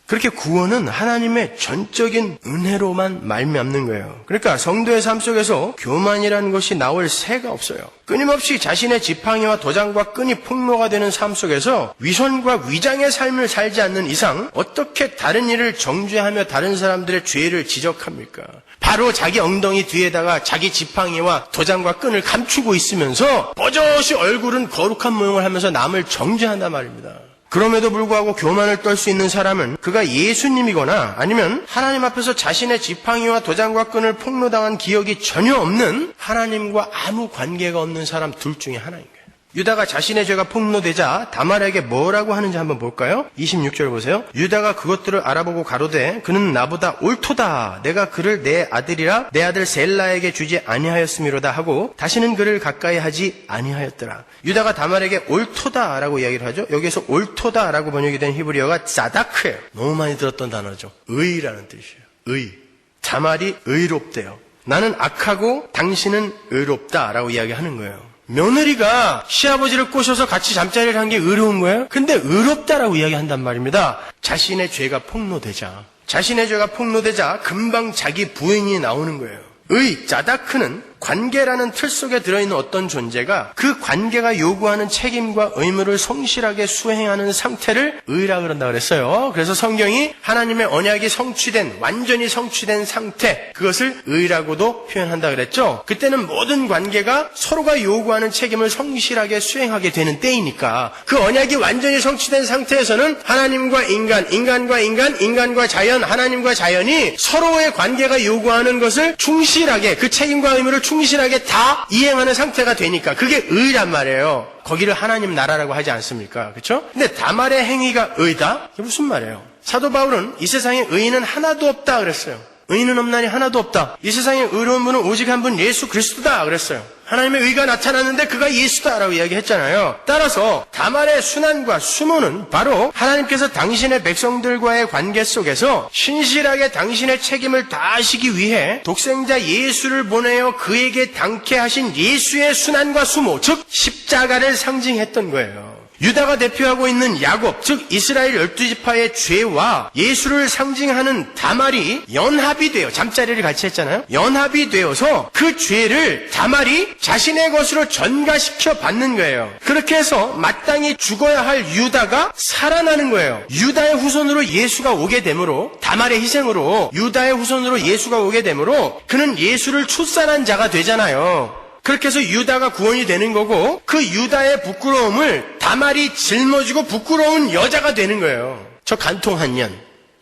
그렇게 구원은 하나님의 전적인 은혜로만 말미암는 거예요. 그러니까 성도의 삶 속에서 교만이라는 것이 나올 새가 없어요. 끊임없이 자신의 지팡이와 도장과 끈이 폭로가 되는 삶 속에서 위선과 위장의 삶을 살지 않는 이상 어떻게 다른 일을 정죄하며 다른 사람들의 죄를 지적합니까? 바로 자기 엉덩이 뒤에다가 자기 지팡이와 도장과 끈을 감추고 있으면서 버젓이 얼굴은 거룩한 모형을 하면서 남을 정죄한단 말입니다. 그럼에도 불구하고 교만을 떨 수 있는 사람은 그가 예수님이거나 아니면 하나님 앞에서 자신의 지팡이와 도장과 끈을 폭로당한 기억이 전혀 없는 하나님과 아무 관계가 없는 사람 둘 중에 하나인 거예요. 유다가 자신의 죄가 폭로되자 다말에게 뭐라고 하는지 한번 볼까요? 26절 보세요. 유다가 그것들을 알아보고 가로되 그는 나보다 옳도다. 내가 그를 내 아들이라 내 아들 셀라에게 주지 아니하였음이로다 하고 다시는 그를 가까이 하지 아니하였더라. 유다가 다말에게 옳도다라고 이야기를 하죠. 여기에서 옳도다라고 번역이 된 히브리어가 짜다크예요. 너무 많이 들었던 단어죠. 의라는 뜻이에요. 의. 다말이 의롭대요. 나는 악하고 당신은 의롭다라고 이야기하는 거예요. 며느리가 시아버지를 꼬셔서 같이 잠자리를 한 게 의로운 거예요? 근데 의롭다라고 이야기한단 말입니다. 자신의 죄가 폭로되자 금방 자기 부인이 나오는 거예요. 의, 짜다크는 관계라는 틀 속에 들어있는 어떤 존재가 그 관계가 요구하는 책임과 의무를 성실하게 수행하는 상태를 의라 그런다 그랬어요. 그래서 성경이 하나님의 언약이 완전히 성취된 상태, 그것을 의라고도 표현한다 그랬죠. 그때는 모든 관계가 서로가 요구하는 책임을 성실하게 수행하게 되는 때이니까 그 언약이 완전히 성취된 상태에서는 하나님과 인간, 인간과 인간, 인간과 자연, 하나님과 자연이 서로의 관계가 요구하는 것을 충실하게 그 책임과 의무를 충실하게 다 이행하는 상태가 되니까 그게 의란 말이에요. 거기를 하나님 나라라고 하지 않습니까? 그렇죠? 근데 다말의 행위가 의다? 이게 무슨 말이에요? 사도 바울은 이 세상에 의인은 하나도 없다 그랬어요. 의인은 없나니 하나도 없다. 이 세상에 의로운 분은 오직 한 분 예수 그리스도다 그랬어요. 하나님의 의가 나타났는데 그가 예수다라고 이야기했잖아요. 따라서 다말의 순환과 수모는 바로 하나님께서 당신의 백성들과의 관계 속에서 신실하게 당신의 책임을 다하시기 위해 독생자 예수를 보내어 그에게 당케 하신 예수의 순환과 수모, 즉 십자가를 상징했던 거예요. 유다가 대표하고 있는 야곱, 즉 이스라엘 12지파의 죄와 예수를 상징하는 다말이 연합이 돼요. 잠자리를 같이 했잖아요. 연합이 되어서 그 죄를 다말이 자신의 것으로 전가시켜 받는 거예요. 그렇게 해서 마땅히 죽어야 할 유다가 살아나는 거예요. 유다의 후손으로 예수가 오게 되므로, 다말의 희생으로 유다의 후손으로 예수가 오게 되므로 그는 예수를 출산한 자가 되잖아요. 그렇게 해서 유다가 구원이 되는 거고 그 유다의 부끄러움을 다말이 짊어지고 부끄러운 여자가 되는 거예요. 저 간통한 년.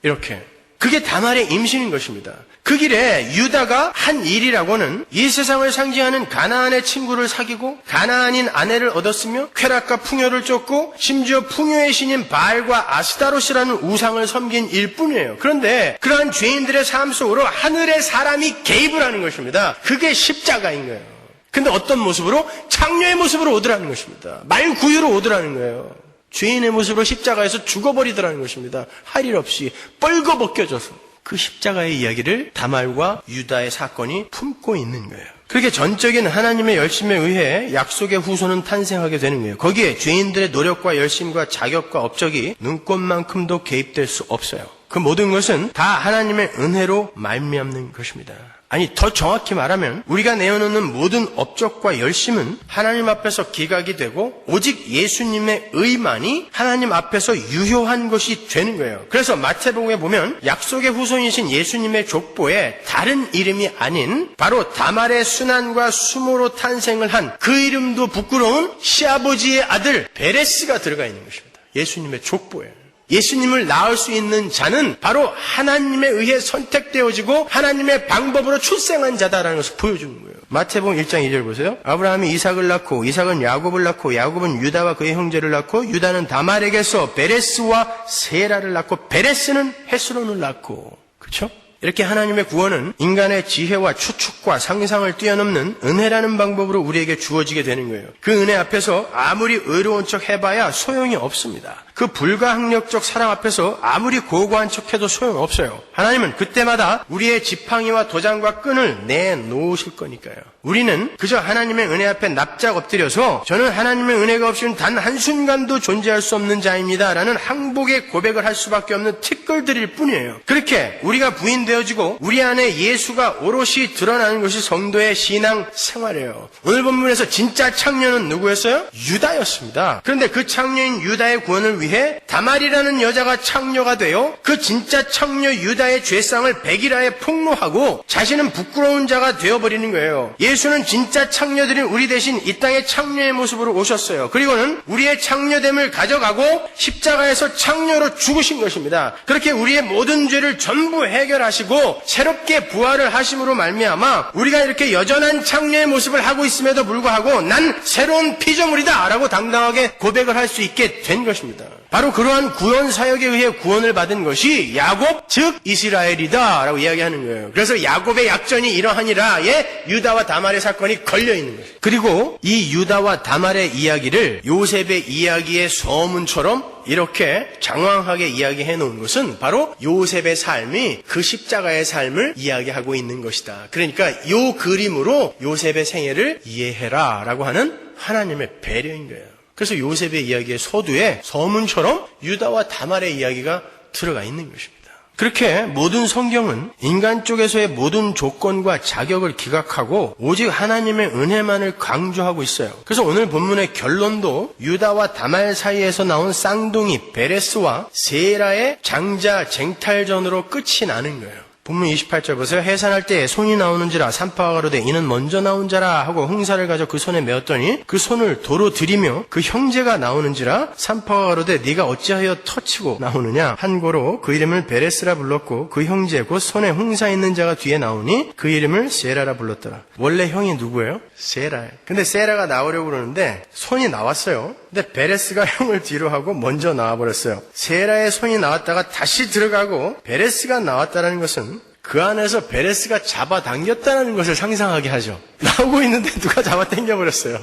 이렇게. 그게 다말의 임신인 것입니다. 그 길에 유다가 한 일이라고는 이 세상을 상징하는 가나안의 친구를 사귀고 가나안인 아내를 얻었으며 쾌락과 풍요를 쫓고 심지어 풍요의 신인 바알과 아스타롯이라는 우상을 섬긴 일뿐이에요. 그런데 그러한 죄인들의 삶 속으로 하늘의 사람이 개입을 하는 것입니다. 그게 십자가인 거예요. 근데 어떤 모습으로? 창녀의 모습으로 오더라는 것입니다. 말구유로 오더라는 거예요. 죄인의 모습으로 십자가에서 죽어버리더라는 것입니다. 할 일 없이 뻘거벗겨져서 그 십자가의 이야기를 다말과 유다의 사건이 품고 있는 거예요. 그렇게 전적인 하나님의 열심에 의해 약속의 후손은 탄생하게 되는 거예요. 거기에 죄인들의 노력과 열심과 자격과 업적이 눈꼽만큼도 개입될 수 없어요. 그 모든 것은 다 하나님의 은혜로 말미암는 것입니다. 아니, 더 정확히 말하면 우리가 내어놓는 모든 업적과 열심은 하나님 앞에서 기각이 되고 오직 예수님의 의만이 하나님 앞에서 유효한 것이 되는 거예요. 그래서 마태복음에 보면 약속의 후손이신 예수님의 족보에 다른 이름이 아닌 바로 다말의 순환과 수모로 탄생을 한 그 이름도 부끄러운 시아버지의 아들 베레스가 들어가 있는 것입니다. 예수님의 족보에. 예수님을 낳을 수 있는 자는 바로 하나님에 의해 선택되어지고 하나님의 방법으로 출생한 자다라는 것을 보여주는 거예요. 마태복음 1장 2절 보세요. 아브라함이 이삭을 낳고 이삭은 야곱을 낳고 야곱은 유다와 그의 형제를 낳고 유다는 다말에게서 베레스와 세라를 낳고 베레스는 헤스론을 낳고. 그렇죠? 이렇게 하나님의 구원은 인간의 지혜와 추측과 상상을 뛰어넘는 은혜라는 방법으로 우리에게 주어지게 되는 거예요. 그 은혜 앞에서 아무리 의로운 척 해봐야 소용이 없습니다. 그 불가항력적 사랑 앞에서 아무리 고고한 척해도 소용없어요. 하나님은 그때마다 우리의 지팡이와 도장과 끈을 내놓으실 거니까요. 우리는 그저 하나님의 은혜 앞에 납작 엎드려서 저는 하나님의 은혜가 없이는 단 한순간도 존재할 수 없는 자입니다 라는 항복의 고백을 할 수밖에 없는 티끌들일 뿐이에요. 그렇게 우리가 부인되어지고 우리 안에 예수가 오롯이 드러나는 것이 성도의 신앙 생활이에요. 오늘 본문에서 진짜 창녀는 누구였어요? 유다였습니다. 그런데 그 창녀인 유다의 구원을 위해 다말이라는 여자가 창녀가 되어 그 진짜 창녀 유다의 죄상을 백일하에 폭로하고 자신은 부끄러운 자가 되어버리는 거예요. 예수는 진짜 창녀들인 우리 대신 이 땅의 창녀의 모습으로 오셨어요. 그리고는 우리의 창녀됨을 가져가고 십자가에서 창녀로 죽으신 것입니다. 그렇게 우리의 모든 죄를 전부 해결하시고 새롭게 부활을 하심으로 말미암아 우리가 이렇게 여전한 창녀의 모습을 하고 있음에도 불구하고 난 새로운 피조물이다 라고 당당하게 고백을 할 수 있게 된 것입니다. 바로 그러한 구원 사역에 의해 구원을 받은 것이 야곱 즉 이스라엘이다 라고 이야기하는 거예요. 그래서 야곱의 약전이 이러하니라에 유다와 다말의 사건이 걸려있는 거예요. 그리고 이 유다와 다말의 이야기를 요셉의 이야기의 서문처럼 이렇게 장황하게 이야기해 놓은 것은 바로 요셉의 삶이 그 십자가의 삶을 이야기하고 있는 것이다. 그러니까 이 그림으로 요셉의 생애를 이해해라 라고 하는 하나님의 배려인 거예요. 그래서 요셉의 이야기의 서두에 서문처럼 유다와 다말의 이야기가 들어가 있는 것입니다. 그렇게 모든 성경은 인간 쪽에서의 모든 조건과 자격을 기각하고 오직 하나님의 은혜만을 강조하고 있어요. 그래서 오늘 본문의 결론도 유다와 다말 사이에서 나온 쌍둥이 베레스와 세라의 장자 쟁탈전으로 끝이 나는 거예요. 본문 28절 보세요. 해산할 때에 손이 나오는지라 산파가 가로되 이는 먼저 나온 자라 하고 홍사를 가져 그 손에 메었더니 그 손을 도로 들이며 그 형제가 나오는지라 산파가 가로되 네가 어찌하여 터치고 나오느냐 한고로 그 이름을 베레스라 불렀고 그 형제 곧 손에 홍사 있는 자가 뒤에 나오니 그 이름을 세라라 불렀더라. 원래 형이 누구예요? 세라예요. 근데 세라가 나오려고 그러는데 손이 나왔어요. 근데 베레스가 형을 뒤로 하고 먼저 나와버렸어요. 세라의 손이 나왔다가 다시 들어가고 베레스가 나왔다는 것은 그 안에서 베레스가 잡아당겼다는 것을 상상하게 하죠. 나오고 있는데 누가 잡아당겨버렸어요.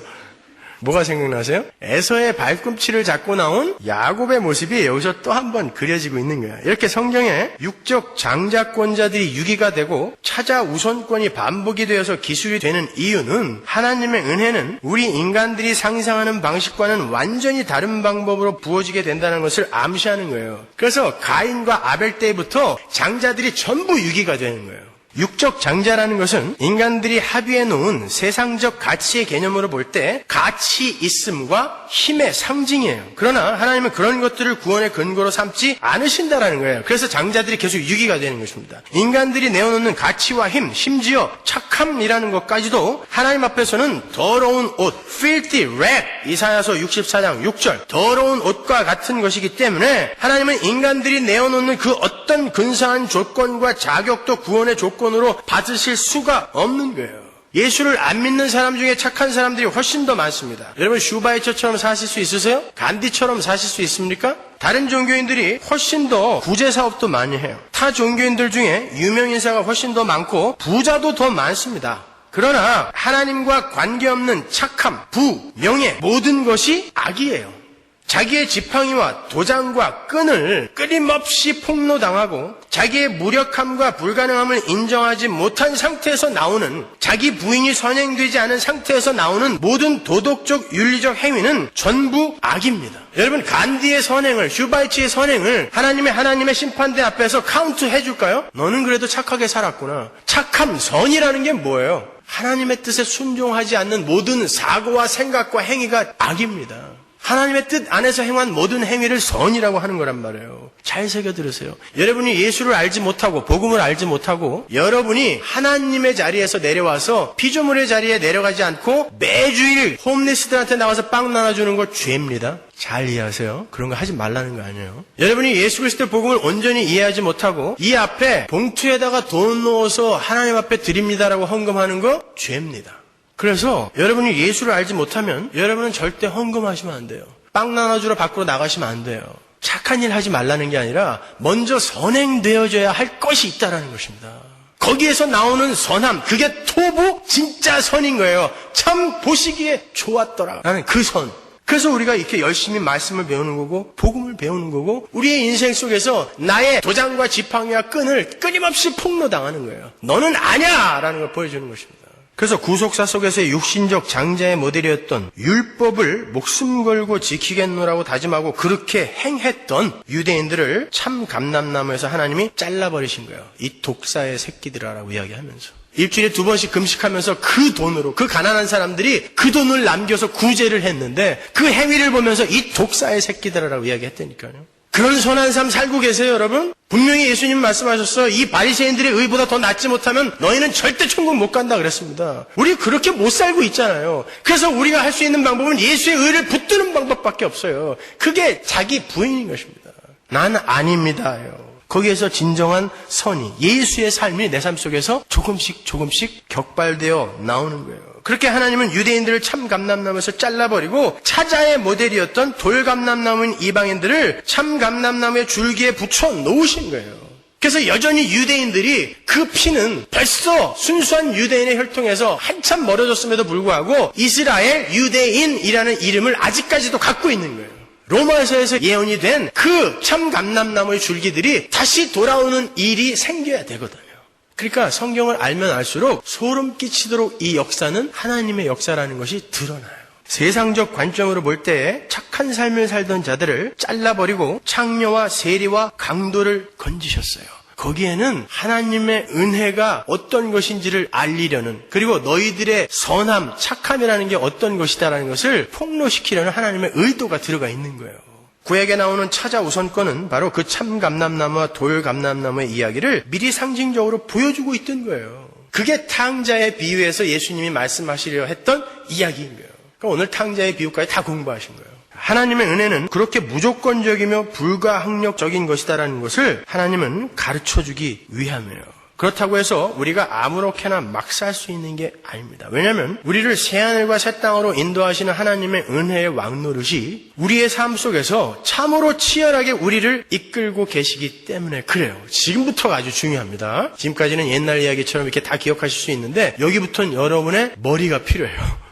뭐가 생각나세요? 에서의 발꿈치를 잡고 나온 야곱의 모습이 여기서 또 한 번 그려지고 있는 거예요. 이렇게 성경에 육적 장자권자들이 유기가 되고 차자 우선권이 반복이 되어서 기술이 되는 이유는 하나님의 은혜는 우리 인간들이 상상하는 방식과는 완전히 다른 방법으로 부어지게 된다는 것을 암시하는 거예요. 그래서 가인과 아벨 때부터 장자들이 전부 유기가 되는 거예요. 육적 장자라는 것은 인간들이 합의해 놓은 세상적 가치의 개념으로 볼 때 가치 있음과 힘의 상징이에요. 그러나 하나님은 그런 것들을 구원의 근거로 삼지 않으신다라는 거예요. 그래서 장자들이 계속 유기가 되는 것입니다. 인간들이 내어놓는 가치와 힘, 심지어 착함이라는 것까지도 하나님 앞에서는 더러운 옷, filthy rag, 이사야서 64장 6절, 더러운 옷과 같은 것이기 때문에 하나님은 인간들이 내어놓는 그 어떤 근사한 조건과 자격도 구원의 조건으로 받으실 수가 없는 거예요. 예수를 안 믿는 사람 중에 착한 사람들이 훨씬 더 많습니다. 여러분 슈바이처처럼 사실 수 있으세요? 간디처럼 사실 수 있습니까? 다른 종교인들이 훨씬 더 구제 사업도 많이 해요. 타 종교인들 중에 유명 인사가 훨씬 더 많고 부자도 더 많습니다. 그러나 하나님과 관계없는 착함, 부, 명예 모든 것이 악이에요. 자기의 지팡이와 도장과 끈을 끊임없이 폭로당하고 자기의 무력함과 불가능함을 인정하지 못한 상태에서 나오는, 자기 부인이 선행되지 않은 상태에서 나오는 모든 도덕적 윤리적 행위는 전부 악입니다. 여러분, 간디의 선행을, 슈바이치의 선행을 하나님의 심판대 앞에서 카운트 해줄까요? 너는 그래도 착하게 살았구나. 착함, 선이라는 게 뭐예요? 하나님의 뜻에 순종하지 않는 모든 사고와 생각과 행위가 악입니다. 하나님의 뜻 안에서 행한 모든 행위를 선이라고 하는 거란 말이에요. 잘 새겨 들으세요. 여러분이 예수를 알지 못하고 복음을 알지 못하고 여러분이 하나님의 자리에서 내려와서 피조물의 자리에 내려가지 않고 매주일 홈리스들한테 나와서 빵 나눠주는 거 죄입니다. 잘 이해하세요. 그런 거 하지 말라는 거 아니에요. 여러분이 예수 그리스도의 복음을 온전히 이해하지 못하고 이 앞에 봉투에다가 돈 넣어서 하나님 앞에 드립니다라고 헌금하는 거 죄입니다. 그래서 여러분이 예수를 알지 못하면 여러분은 절대 헌금하시면 안 돼요. 빵 나눠주러 밖으로 나가시면 안 돼요. 착한 일 하지 말라는 게 아니라 먼저 선행되어져야 할 것이 있다는 것입니다. 거기에서 나오는 선함, 그게 토부 진짜 선인 거예요. 참 보시기에 좋았더라 라는 그 선. 그래서 우리가 이렇게 열심히 말씀을 배우는 거고 복음을 배우는 거고 우리의 인생 속에서 나의 도장과 지팡이와 끈을 끊임없이 폭로당하는 거예요. 너는 아니야! 라는 걸 보여주는 것입니다. 그래서 구속사 속에서의 육신적 장자의 모델이었던 율법을 목숨 걸고 지키겠노라고 다짐하고 그렇게 행했던 유대인들을 참 감람나무에서 하나님이 잘라버리신 거예요. 이 독사의 새끼들아라고 이야기하면서. 일주일에 2번씩 금식하면서 그 돈으로, 그 가난한 사람들이 그 돈을 남겨서 구제를 했는데 그 행위를 보면서 이 독사의 새끼들아라고 이야기했다니까요. 그런 선한 삶 살고 계세요, 여러분? 분명히 예수님 말씀하셨어요. 이 바리새인들의 의보다 더 낫지 못하면 너희는 절대 천국 못 간다 그랬습니다. 우리 그렇게 못 살고 있잖아요. 그래서 우리가 할 수 있는 방법은 예수의 의를 붙드는 방법밖에 없어요. 그게 자기 부인인 것입니다. 난 아닙니다요. 거기에서 진정한 선이, 예수의 삶이 내 삶 속에서 조금씩 격발되어 나오는 거예요. 그렇게 하나님은 유대인들을 참 감람나무에서 잘라버리고 차자의 모델이었던 돌감람나무인 이방인들을 참 감람나무의 줄기에 붙여 놓으신 거예요. 그래서 여전히 유대인들이 그 피는 벌써 순수한 유대인의 혈통에서 한참 멀어졌음에도 불구하고 이스라엘 유대인이라는 이름을 아직까지도 갖고 있는 거예요. 로마서에서 예언이 된 그 참 감람나무의 줄기들이 다시 돌아오는 일이 생겨야 되거든요. 그러니까 성경을 알면 알수록 소름 끼치도록 이 역사는 하나님의 역사라는 것이 드러나요. 세상적 관점으로 볼 때 착한 삶을 살던 자들을 잘라버리고 창녀와 세리와 강도를 건지셨어요. 거기에는 하나님의 은혜가 어떤 것인지를 알리려는, 그리고 너희들의 선함, 착함이라는 게 어떤 것이다라는 것을 폭로시키려는 하나님의 의도가 들어가 있는 거예요. 구약에 나오는 차자 우선권은 바로 그 참 감람나무와 돌 감람나무의 이야기를 미리 상징적으로 보여주고 있던 거예요. 그게 탕자의 비유에서 예수님이 말씀하시려 했던 이야기인 거예요. 그러니까 오늘 탕자의 비유까지 다 공부하신 거예요. 하나님의 은혜는 그렇게 무조건적이며 불가항력적인 것이다라는 것을 하나님은 가르쳐주기 위함이에요. 그렇다고 해서 우리가 아무렇게나 막 살 수 있는 게 아닙니다. 왜냐하면 우리를 새하늘과 새 땅으로 인도하시는 하나님의 은혜의 왕노릇이 우리의 삶 속에서 참으로 치열하게 우리를 이끌고 계시기 때문에 그래요. 지금부터가 아주 중요합니다. 지금까지는 옛날 이야기처럼 이렇게 다 기억하실 수 있는데 여기부터는 여러분의 머리가 필요해요.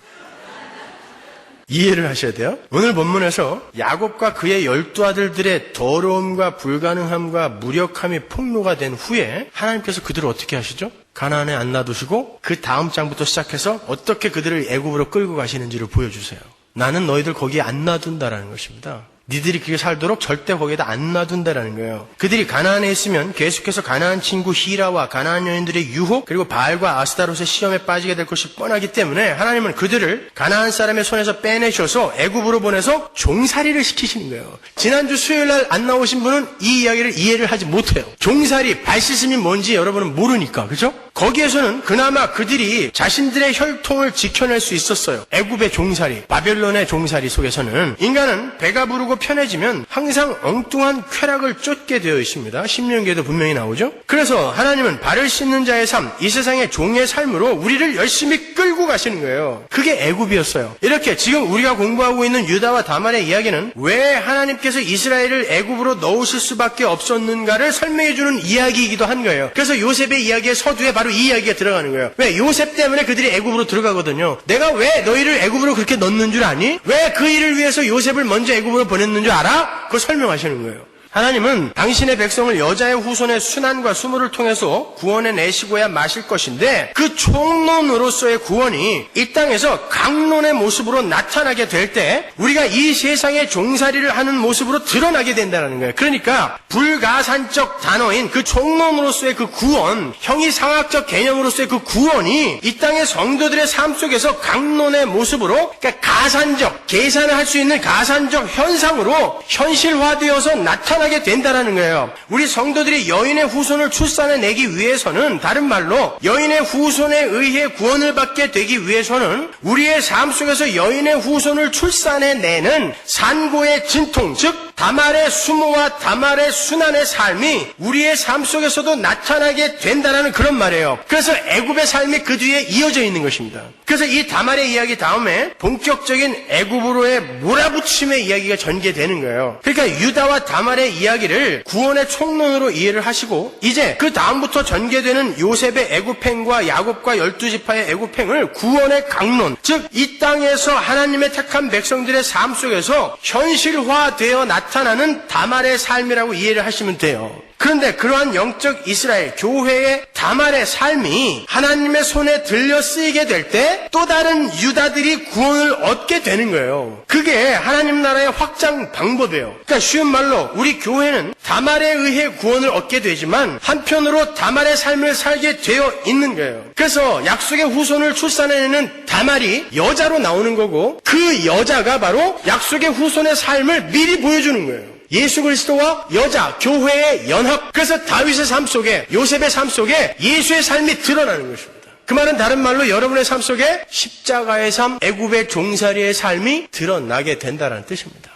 이해를 하셔야 돼요. 오늘 본문에서 야곱과 그의 12아들들의 더러움과 불가능함과 무력함이 폭로가 된 후에 하나님께서 그들을 어떻게 하시죠? 가나안에 안 놔두시고 그 다음 장부터 시작해서 어떻게 그들을 애굽으로 끌고 가시는지를 보여주세요. 나는 너희들 거기에 안 놔둔다라는 것입니다. 니들이 그렇게 살도록 절대 거기에다 안 놔둔다라는 거예요. 그들이 가나안에 있으면 계속해서 가나안 친구 히라와 가나안 여인들의 유혹 그리고 바알과 아스타롯의 시험에 빠지게 될 것이 뻔하기 때문에 하나님은 그들을 가나안 사람의 손에서 빼내셔서 애굽으로 보내서 종살이를 시키시는 거예요. 지난주 수요일날 안 나오신 분은 이 이야기를 이해를 하지 못해요. 종살이, 발시슴이 뭔지 여러분은 모르니까, 그죠? 거기에서는 그나마 그들이 자신들의 혈통을 지켜낼 수 있었어요. 애굽의 종살이, 바벨론의 종살이 속에서는 인간은 배가 부르고 편해지면 항상 엉뚱한 쾌락을 쫓게 되어 있습니다. 신명기에도 분명히 나오죠. 그래서 하나님은 발을 씻는 자의 삶, 이 세상의 종의 삶으로 우리를 열심히 끌고 가시는 거예요. 그게 애굽이었어요. 이렇게 지금 우리가 공부하고 있는 유다와 다말의 이야기는 왜 하나님께서 이스라엘을 애굽으로 넣으실 수밖에 없었는가를 설명해주는 이야기이기도 한 거예요. 그래서 요셉의 이야기의 서두에 바로 이 이야기가 들어가는 거예요. 왜? 요셉 때문에 그들이 애굽으로 들어가거든요. 내가 왜 너희를 애굽으로 그렇게 넣는 줄 아니? 왜 그 일을 위해서 요셉을 먼저 애굽으로 보냈는지 원했는 줄 알아? 그걸 설명하시는 거예요. 하나님은 당신의 백성을 여자의 후손의 순환과 수모를 통해서 구원해 내시고야 마실 것인데 그 총론으로서의 구원이 이 땅에서 강론의 모습으로 나타나게 될 때 우리가 이 세상의 종살이를 하는 모습으로 드러나게 된다는 거예요. 그러니까 불가산적 단어인 그 총론으로서의 그 구원, 형이상학적 개념으로서의 그 구원이 이 땅의 성도들의 삶 속에서 강론의 모습으로, 그러니까 가산적, 계산을 할 수 있는 가산적 현상으로 현실화되어서 나타나게 된다는 거예요. 우리 성도들이 여인의 후손을 출산해내기 위해서는, 다른 말로 여인의 후손에 의해 구원을 받게 되기 위해서는 우리의 삶 속에서 여인의 후손을 출산해내는 산고의 진통, 즉 다말의 수모와 다말의 순환의 삶이 우리의 삶 속에서도 나타나게 된다는 그런 말이에요. 그래서 애굽의 삶이 그 뒤에 이어져 있는 것입니다. 그래서 이 다말의 이야기 다음에 본격적인 애굽으로의 몰아붙임의 이야기가 전개되는 거예요. 그러니까 유다와 다말의 이야기를 구원의 총론으로 이해를 하시고, 이제 그 다음부터 전개되는 요셉의 애굽행과 야곱과 12지파의 애굽행을 구원의 강론, 즉 이 땅에서 하나님의 택한 백성들의 삶 속에서 현실화되어 나타나는 다말의 삶이라고 이해를 하시면 돼요. 그런데 그러한 영적 이스라엘, 교회의 다말의 삶이 하나님의 손에 들려 쓰이게 될 때 또 다른 유다들이 구원을 얻게 되는 거예요. 그게 하나님 나라의 확장 방법이에요. 그러니까 쉬운 말로 우리 교회는 다말에 의해 구원을 얻게 되지만 한편으로 다말의 삶을 살게 되어 있는 거예요. 그래서 약속의 후손을 출산해내는 다말이 여자로 나오는 거고, 그 여자가 바로 약속의 후손의 삶을 미리 보여주는 거예요. 예수 그리스도와 여자, 교회의 연합. 그래서 다윗의 삶 속에, 요셉의 삶 속에 예수의 삶이 드러나는 것입니다. 그 말은 다른 말로 여러분의 삶 속에 십자가의 삶, 애굽의 종살이의 삶이 드러나게 된다는 뜻입니다.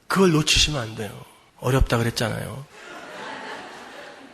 그걸 놓치시면 안 돼요. 어렵다 그랬잖아요.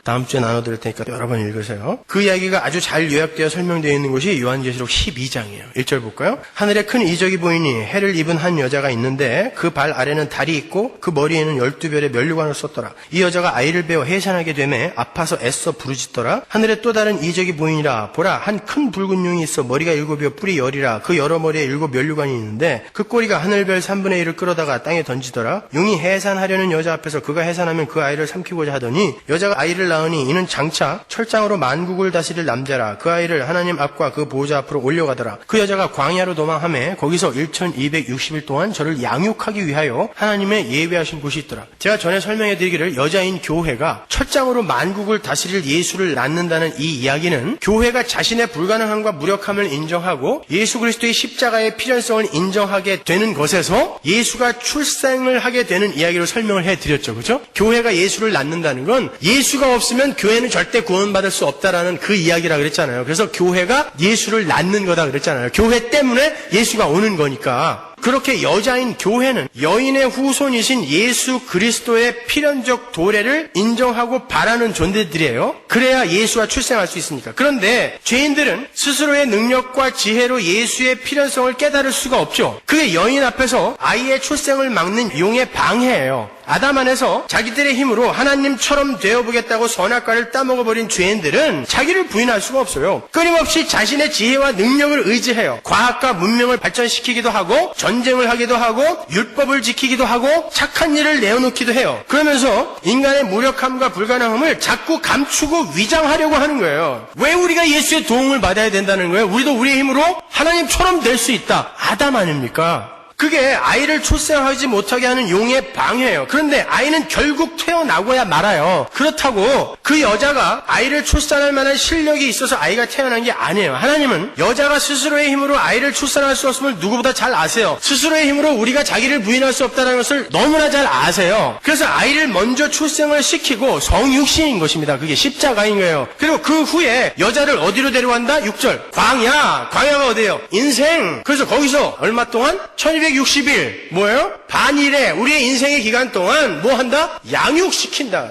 다음 주에 나눠드릴 테니까 여러 번 읽으세요. 그 이야기가 아주 잘 요약되어 설명되어 있는 곳이 요한계시록 12장이에요. 1절 볼까요? 하늘에 큰 이적이 보이니 해를 입은 한 여자가 있는데 그 발 아래는 달이 있고 그 머리에는 12별의 면류관을 썼더라. 이 여자가 아이를 베어 해산하게 되매 아파서 애써 부르짖더라. 하늘에 또 다른 이적이 보이니라. 보라, 한 큰 붉은 용이 있어 머리가 7이요 뿔이 10이라. 그 여러 머리에 7 면류관이 있는데 그 꼬리가 하늘별 3분의 1을 끌어다가 땅에 던지더라. 용이 해산하려는 여자 앞에서 그가 해산하면 그 아이를 삼키고자 하더니 여자가 아이를 낳으니 이는 장차 철장으로 만국을 다스릴 남자라. 그 아이를 하나님 앞과 그 보호자 앞으로 올려가더라. 그 여자가 광야로 도망하며 거기서 1260일 동안 저를 양육하기 위하여 하나님의 예배하신 곳이 있더라. 제가 전에 설명해드리기를 여자인 교회가 철장으로 만국을 다스릴 예수를 낳는다는 이 이야기는 교회가 자신의 불가능함과 무력함을 인정하고 예수 그리스도의 십자가의 필연성을 인정하게 되는 것에서 예수가 출생을 하게 되는 이야기로 설명을 해드렸죠. 그렇죠? 교회가 예수를 낳는다는 건 예수가 없으면 교회는 절대 구원받을 수 없다라는 그 이야기라 그랬잖아요. 그래서 교회가 예수를 낳는 거다 그랬잖아요. 교회 때문에 예수가 오는 거니까. 그렇게 여자인 교회는 여인의 후손이신 예수 그리스도의 필연적 도래를 인정하고 바라는 존재들이에요. 그래야 예수가 출생할 수 있으니까. 그런데 죄인들은 스스로의 능력과 지혜로 예수의 필연성을 깨달을 수가 없죠. 그게 여인 앞에서 아이의 출생을 막는 용의 방해예요. 아담 안에서 자기들의 힘으로 하나님처럼 되어보겠다고 선악과를 따먹어버린 죄인들은 자기를 부인할 수가 없어요. 끊임없이 자신의 지혜와 능력을 의지해요. 과학과 문명을 발전시키기도 하고 전쟁을 하기도 하고 율법을 지키기도 하고 착한 일을 내어놓기도 해요. 그러면서 인간의 무력함과 불가능함을 자꾸 감추고 위장하려고 하는 거예요. 왜 우리가 예수의 도움을 받아야 된다는 거예요? 우리도 우리의 힘으로 하나님처럼 될 수 있다. 아담 아닙니까? 그게 아이를 출생하지 못하게 하는 용의 방해예요. 그런데 아이는 결국 태어나고야 말아요. 그렇다고 그 여자가 아이를 출산할 만한 실력이 있어서 아이가 태어난 게 아니에요. 하나님은 여자가 스스로의 힘으로 아이를 출산할 수 없음을 누구보다 잘 아세요. 스스로의 힘으로 우리가 자기를 부인할 수 없다는 것을 너무나 잘 아세요. 그래서 아이를 먼저 출생을 시키고 성육신인 것입니다. 그게 십자가인 거예요. 그리고 그 후에 여자를 어디로 데려간다? 6절. 광야가 어디예요? 인생. 그래서 거기서 얼마 동안? 1260일 뭐예요? 반일에 우리의 인생의 기간 동안 뭐 한다? 양육시킨다.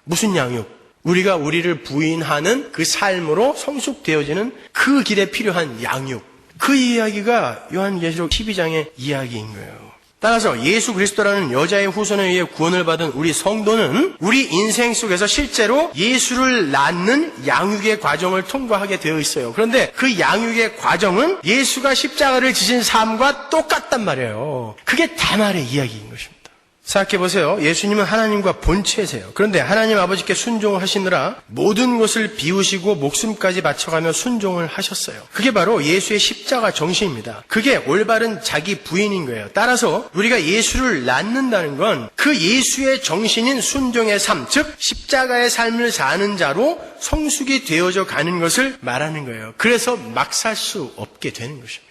무슨 양육? 우리가 우리를 부인하는 그 삶으로 성숙되어지는 그 길에 필요한 양육. 그 이야기가 요한계시록 12장의 이야기인 거예요. 따라서 예수 그리스도라는 여자의 후손에 의해 구원을 받은 우리 성도는 우리 인생 속에서 실제로 예수를 낳는 양육의 과정을 통과하게 되어 있어요. 그런데 그 양육의 과정은 예수가 십자가를 지신 삶과 똑같단 말이에요. 그게 다말의 이야기인 것입니다. 생각해보세요. 예수님은 하나님과 본체세요. 그런데 하나님 아버지께 순종을 하시느라 모든 것을 비우시고 목숨까지 바쳐가며 순종을 하셨어요. 그게 바로 예수의 십자가 정신입니다. 그게 올바른 자기 부인인 거예요. 따라서 우리가 예수를 낳는다는 건 그 예수의 정신인 순종의 삶, 즉 십자가의 삶을 사는 자로 성숙이 되어져 가는 것을 말하는 거예요. 그래서 막 살 수 없게 되는 것입니다.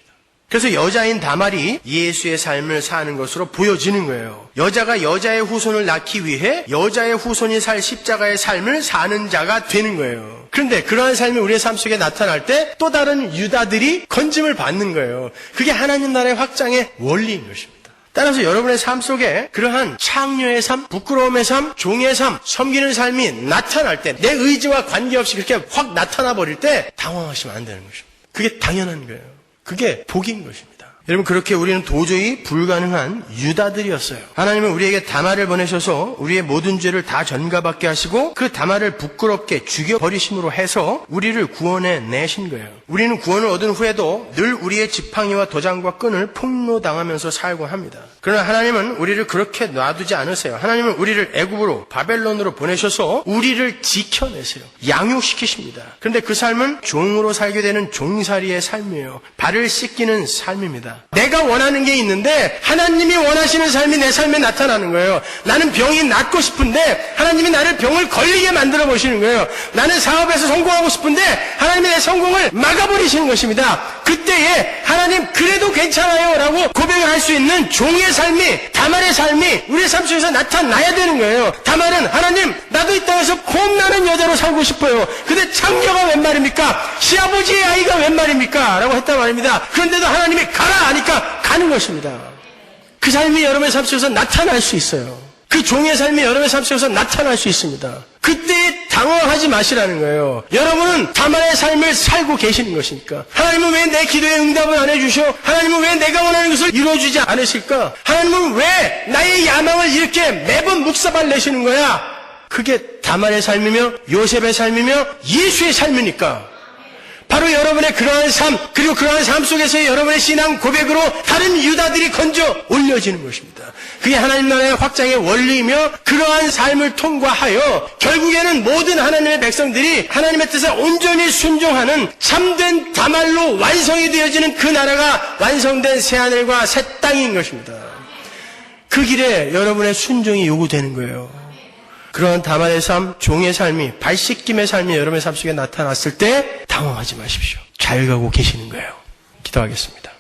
그래서 여자인 다말이 예수의 삶을 사는 것으로 보여지는 거예요. 여자가 여자의 후손을 낳기 위해 여자의 후손이 살 십자가의 삶을 사는 자가 되는 거예요. 그런데 그러한 삶이 우리의 삶 속에 나타날 때 또 다른 유다들이 건짐을 받는 거예요. 그게 하나님 나라의 확장의 원리인 것입니다. 따라서 여러분의 삶 속에 그러한 창녀의 삶, 부끄러움의 삶, 종의 삶, 섬기는 삶이 나타날 때, 내 의지와 관계없이 그렇게 확 나타나 버릴 때 당황하시면 안 되는 것입니다. 그게 당연한 거예요. 그게 복인 것입니다. 여러분, 그렇게 우리는 도저히 불가능한 유다들이었어요. 하나님은 우리에게 다말을 보내셔서 우리의 모든 죄를 다 전가받게 하시고 그 다말을 부끄럽게 죽여버리심으로 해서 우리를 구원해 내신 거예요. 우리는 구원을 얻은 후에도 늘 우리의 지팡이와 도장과 끈을 폭로당하면서 살고 합니다. 그러나 하나님은 우리를 그렇게 놔두지 않으세요. 하나님은 우리를 애굽으로 바벨론으로 보내셔서 우리를 지켜내세요. 양육시키십니다. 그런데 그 삶은 종으로 살게 되는 종살이의 삶이에요. 발을 씻기는 삶입니다. 내가 원하는 게 있는데 하나님이 원하시는 삶이 내 삶에 나타나는 거예요. 나는 병이 낫고 싶은데 하나님이 나를 병을 걸리게 만들어 보시는 거예요. 나는 사업에서 성공하고 싶은데 하나님이 내 성공을 막아버리시는 것입니다. 그때에 하나님 그래도 괜찮아요 라고 고백을 할 수 있는 종의 삶이, 다말의 삶이 우리의 삶 속에서 나타나야 되는 거예요. 다말은 하나님 나도 이 땅에서 폼나는 여자로 살고 싶어요. 근데 창녀가 웬 말입니까? 시아버지의 아이가 웬 말입니까? 라고 했단 말입니다. 그런데도 하나님이 가라 하니까 가는 것입니다. 그 삶이 여러분의 삶 속에서 나타날 수 있어요. 그 종의 삶이 여러분의 삶 속에서 나타날 수 있습니다. 그때 당황하지 마시라는 거예요. 여러분은 다말의 삶을 살고 계시는 것이니까. 하나님은 왜 내 기도에 응답을 안 해주셔? 하나님은 왜 내가 원하는 것을 이루어주지 않으실까? 하나님은 왜 나의 야망을 이렇게 매번 묵사발 내시는 거야? 그게 다말의 삶이며 요셉의 삶이며 예수의 삶이니까. 바로 여러분의 그러한 삶, 그리고 그러한 삶 속에서의 여러분의 신앙 고백으로 다른 유다들이 건져 올려지는 것입니다. 그게 하나님 나라의 확장의 원리이며 그러한 삶을 통과하여 결국에는 모든 하나님의 백성들이 하나님의 뜻에 온전히 순종하는 참된 다말로 완성이 되어지는 그 나라가 완성된 새하늘과 새 땅인 것입니다. 그 길에 여러분의 순종이 요구되는 거예요. 그러한 다말의 삶, 종의 삶이, 발씻김의 삶이 여러분의 삶 속에 나타났을 때 당황하지 마십시오. 잘 가고 계시는 거예요. 기도하겠습니다.